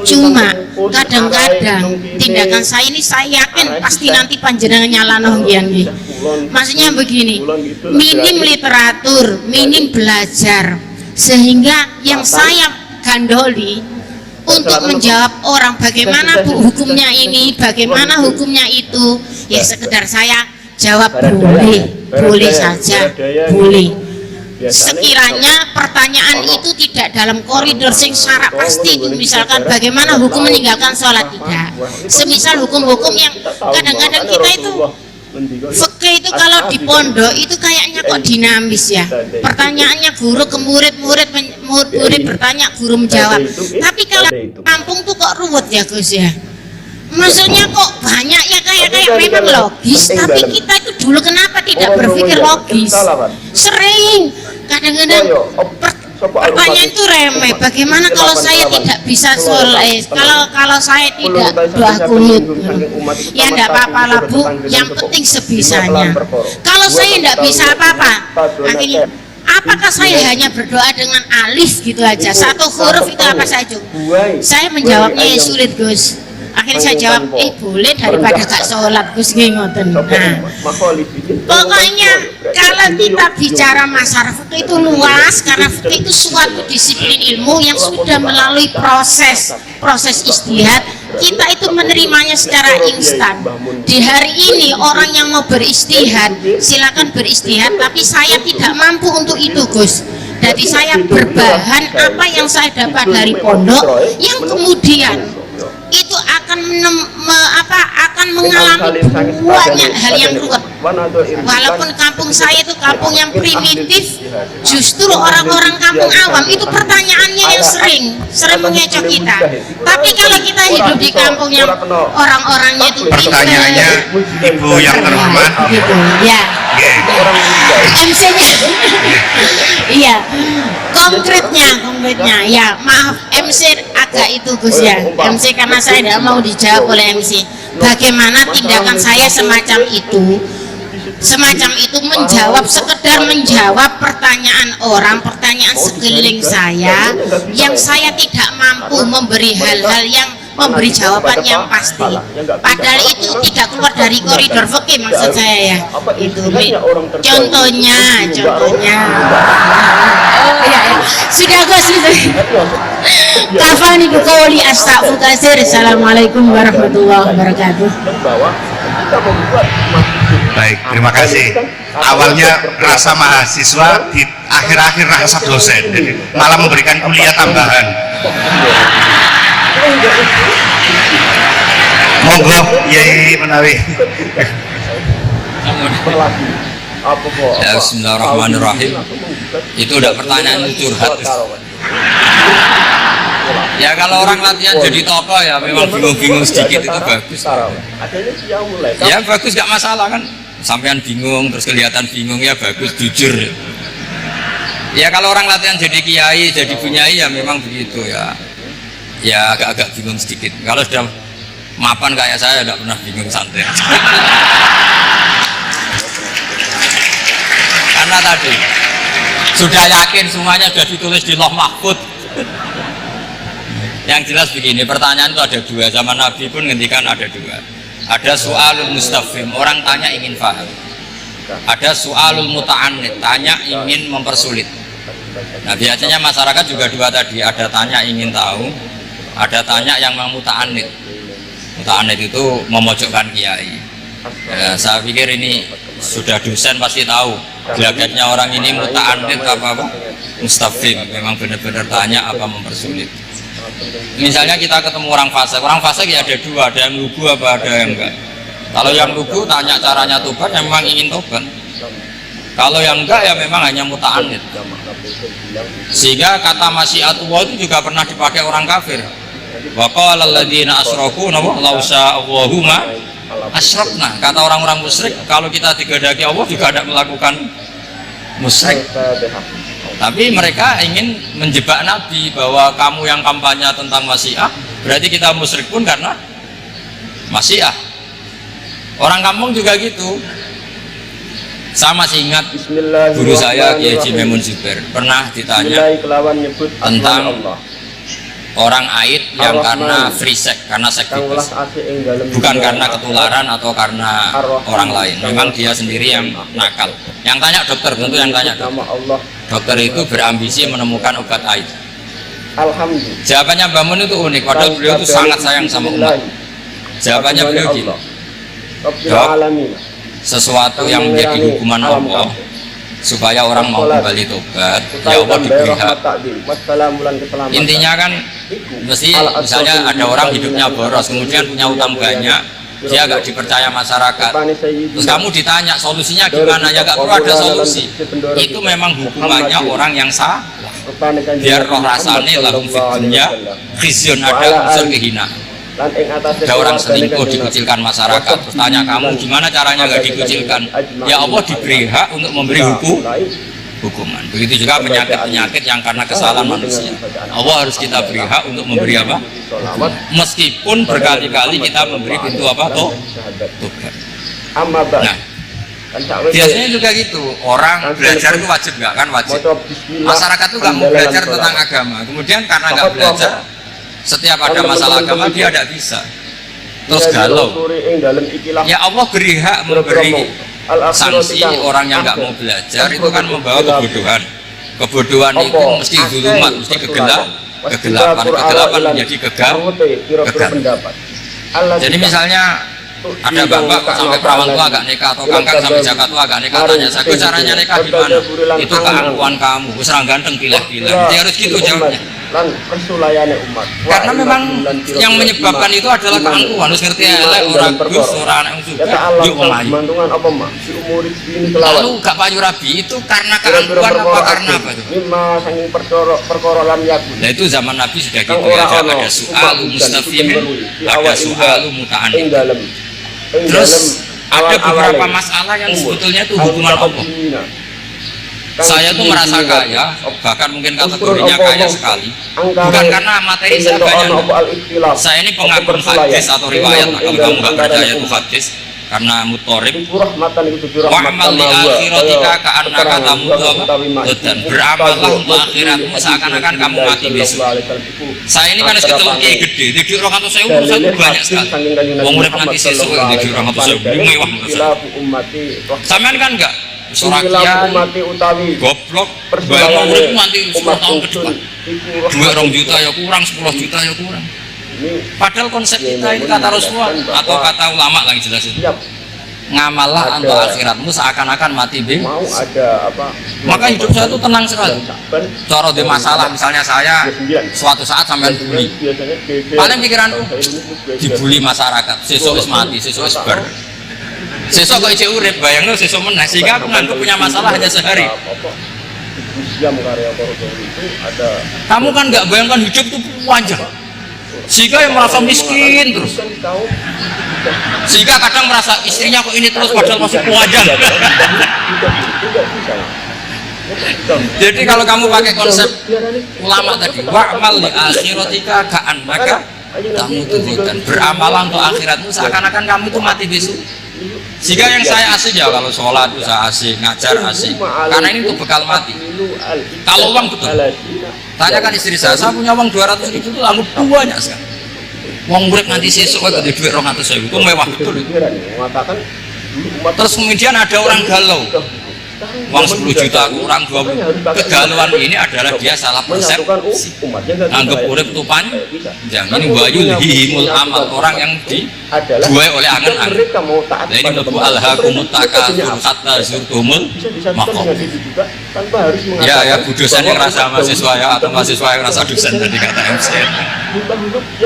Cuma kadang-kadang tindakan saya ini saya yakin pasti nanti panjenengan nyalano nggih. Maksudnya begini, minim literatur, minim belajar, sehingga yang saya gandoli untuk menjawab orang bagaimana hukumnya ini, bagaimana hukumnya itu, ya sekedar saya jawab boleh saja, boleh. Sekiranya pertanyaan itu tidak dalam koridor sing syarat pasti itu, misalkan bagaimana hukum meninggalkan sholat, tidak. Semisal hukum-hukum yang kadang-kadang kita itu fikih itu kalau di pondok itu kayaknya kok dinamis ya. Pertanyaannya guru ke murid bertanya, guru menjawab. Tapi kalau kampung tuh kok ruwet ya Gus ya. Maksudnya kok banyak ya kayak memang logis, tapi kita itu dulu kenapa tidak berpikir logis? Sering kadang-kadang pertanyaan itu remeh. Bagaimana kalau saya tidak bisa sholat? Kalau saya tidak doa kunut, ya enggak apa-apa lah Bu. Yang penting sebisanya. Kalau saya tidak bisa apa-apa, akhirnya apakah saya hanya berdoa dengan alif gitu aja, satu huruf itu apa saja? Saya menjawabnya yang sulit Gus. Akhirnya saya jawab, boleh daripada gak sholat Gus ngoten. Nah, pokoknya kalau kita bicara masalah fikih itu luas, karena fikih itu suatu disiplin ilmu yang sudah melalui proses ijtihad. Kita itu menerimanya secara instan. Di hari ini orang yang mau beristihad silakan beristihad, tapi saya tidak mampu untuk itu Gus. Jadi saya berbahan apa yang saya dapat dari pondok, yang kemudian itu akan mengalami banyak hal yang ruwet. Walaupun kampung saya itu kampung yang primitif, justru orang-orang kampung awam itu pertanyaannya yang sering mengecoh kita. Tapi kalau kita hidup di kampung yang orang-orangnya itu Pertanyaannya Ibu yang terhormat, gitu ya. MC-nya iya, konkretnya ya, maaf MC agak itu Gus ya, MC karena saya tidak mau dijawab oleh MC. Bagaimana tindakan saya semacam itu sekedar menjawab pertanyaan orang, pertanyaan sekeliling saya yang saya tidak mampu memberi hal-hal yang memberi jawaban yang pasti, padahal itu tidak keluar dari koridor fikih maksud saya ya. Itu contohnya sudah Gus kafani biqauli astaghfirullahaladzim. Assalamualaikum warahmatullahi wabarakatuh. Bahwa kita membuat Baik, terima kasih. Awalnya rasa mahasiswa, di akhir-akhir rasa dosen, jadi malah memberikan kuliah tambahan. Monggo, Yai Menawi. Ya, bismillahirrahmanirrahim. Itu udah pertanyaan curhat. Ya kalau orang latihan jadi tokoh ya memang bingung-bingung sedikit itu bagus. Ya bagus, gak masalah kan. Sampean bingung terus kelihatan bingung ya bagus, jujur. Ya kalau orang latihan jadi kiai, jadi bunyai ya memang begitu ya. Ya agak-agak bingung sedikit. Kalau sudah mapan kayak saya tidak pernah bingung, santai. Karena tadi sudah yakin semuanya sudah ditulis di Lauh Mahfuz. Yang jelas begini, pertanyaan itu ada dua. Zaman Nabi pun ngendikan ada dua. Ada soalul mustafhim, orang tanya ingin paham. Ada soalul muta'annid, tanya ingin mempersulit. Nah biasanya masyarakat juga dua tadi, ada tanya ingin tahu, ada tanya yang muta'annid. Muta'annid itu memojokkan kiai. Ya, saya pikir ini sudah dosen pasti tahu gelagatnya orang ini muta'annid apa mustafhim, memang benar-benar tanya apa mempersulit. Misalnya kita ketemu orang fasik ya ada dua, ada yang lugu apa ada yang enggak. Kalau yang lugu tanya caranya tobat, yang memang ingin tobat. Kalau yang enggak ya memang hanya muta'annid. Sehingga kata masyiatullah itu juga pernah dipakai orang kafir. Wa qala alladziina asyraku law sya'allahu ma asyrakna. Kata orang-orang musyrik, kalau kita digadaki Allah juga tidak melakukan musyrik. Tapi mereka ingin menjebak Nabi bahwa kamu yang kampanye tentang masyiah berarti kita musyrik pun karena masyiah. Orang kampung juga gitu. Saya masih ingat guru saya Kiai Haji Maimun Zubair pernah ditanya tentang orang aid yang karena free sex, karena seks bebas, bukan karena ketularan atau karena orang lain, memang dia sendiri yang nakal. Yang tanya dokter, tentu yang tanya dokter. Dokter itu berambisi menemukan obat aid. Jawabannya Mbak Mun itu unik, padahal beliau itu sangat sayang sama umat. Jawabannya beliau gini, dok, sesuatu yang menjadi hukuman Allah supaya orang mau kembali tobat, ya Allah diberi hak. Intinya kan mesti misalnya ada orang hidupnya boros kemudian punya utang banyak, dia agak dipercaya masyarakat, terus kamu ditanya solusinya gimana, ya gak perlu ada solusi. Itu memang hukumannya orang yang salah, biar roh rasane lahum fid dunya khizyun, ada unsur kehinaan. Ada orang selingkuh dikucilkan masyarakat, terus tanya kamu gimana caranya gak dikucilkan, ya Allah diberi hak untuk memberi hukuman. Begitu juga penyakit-penyakit yang karena kesalahan manusia, Allah harus kita beri hak untuk memberi apa? Hukuman. Meskipun berkali-kali kita memberi pintu apa? Tobat. Nah, biasanya juga gitu, orang belajar itu wajib nggak kan? Wajib. Masyarakat itu nggak mau belajar tentang agama, kemudian karena nggak belajar, setiap ada masalah agama dia tidak bisa, terus galau. Ya Allah beri hak memberi sanksi orang yang nggak mau belajar, itu kan membawa kebodohan. Kebodohan itu mesti zulumat, mesti kegelapan menjadi kegelapan. Jadi misalnya ada bapak kok sampai perawan tua agak nikah, atau kangkang sampai zakat tua agak nikah, tanya saya caranya nikah gimana? Itu keangkuhan kamu, serang ganteng pilih-pilih. Jadi harus gitu jawabnya. Karena memang yang menyebabkan itu adalah keangkuhan. Harus ngerti elek orang Gus, orang anak juga yuk omayu. Lalu gak payu rabi itu karena keangkuhan apa karena apa itu? Nah itu zaman Nabi sudah gitu ya, ada soal mustafim, ada soal muta'annid. Terus ada beberapa masalah yang sebetulnya itu hukuman Allah. Saya tuh merasa kaya, bahkan mungkin kategorinya kaya sekali, bukan karena materi saya banyak. Saya ini pengagum hadis atau riwayat, kalau kamu nggak percaya itu hadis, karena mutorib wa'amal li akhiratika ka'annaka tamutu dan beramallah untuk akhiratmu seakan-akan kamu mati besok. Saya ini kan kecelok kiai gede, di orang atau saya umur saya banyak sekali, wong urip nanti sesuk di orang atau saya mewah. Sampean kan enggak seorang kiai goblok bayang urip nanti 10 tahun ke depan 2 juta ya kurang, 10 juta ya kurang. Padahal konsep kita ini kata Rasulullah atau kata ulama lagi jelasin, Ngamalah untuk akhiratmu seakan-akan mati bingung. mau ada apa, Maka hidup saya itu tenang sekali. Cara di masalah, misalnya saya suatu saat sampai bully, biasanya paling pikiranku dibully masyarakat, sesuk wis mati, sesuk wis bar. Sesuk kok isih urip, bayangno sesuk meneh, sehingga aku nganggep punya masalah hanya sehari. museum karya korupsi itu ada Kamu kan nggak bayangkan hidup itu panjang, sehingga yang merasa miskin terus, kan tahu sehingga kadang merasa istrinya kok ini terus padahal masih panjang. Jadi kalau kamu pakai konsep ulama tadi, wa'mal li akhiratika ka'an, maka kamu tuhutan beramalan untuk akhiratmu seakan-akan kamu itu mati besok. Sehingga yang saya asik ya kalau sholat itu saya asik, ngajar asik, karena ini untuk bekal mati. Kalau uang betul, tanyakan istri saya punya uang 200.000 itu lalu banyak sekali. Uang murid nanti sesuk kok gede duit 200.000 itu mewah betul itu. mengatakan Terus kemudian ada orang galau, uang 10 juta kurang 20. Kegalauan ini adalah dia salah persepsi, anggap urip itu panjang. Ini wayul himul amal, orang yang dibuai oleh angan-angan. mereka mau taat Nah, ini mlebu alhaakumut takatsur hatta zurtumul maqabir. tanpa harus Ya Bu dosen yang rasa mahasiswa ya, atau mahasiswa yang rasa dosen tadi kata MC.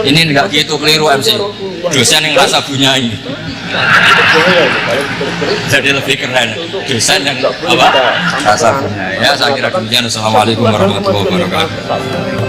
Ini enggak gitu, keliru MC. Dosen yang rasa bunyai. Jadi lebih keren. Dosen yang apa? Rasa bunyai. Ya saya kira demikian. Assalamualaikum warahmatullahi wabarakatuh.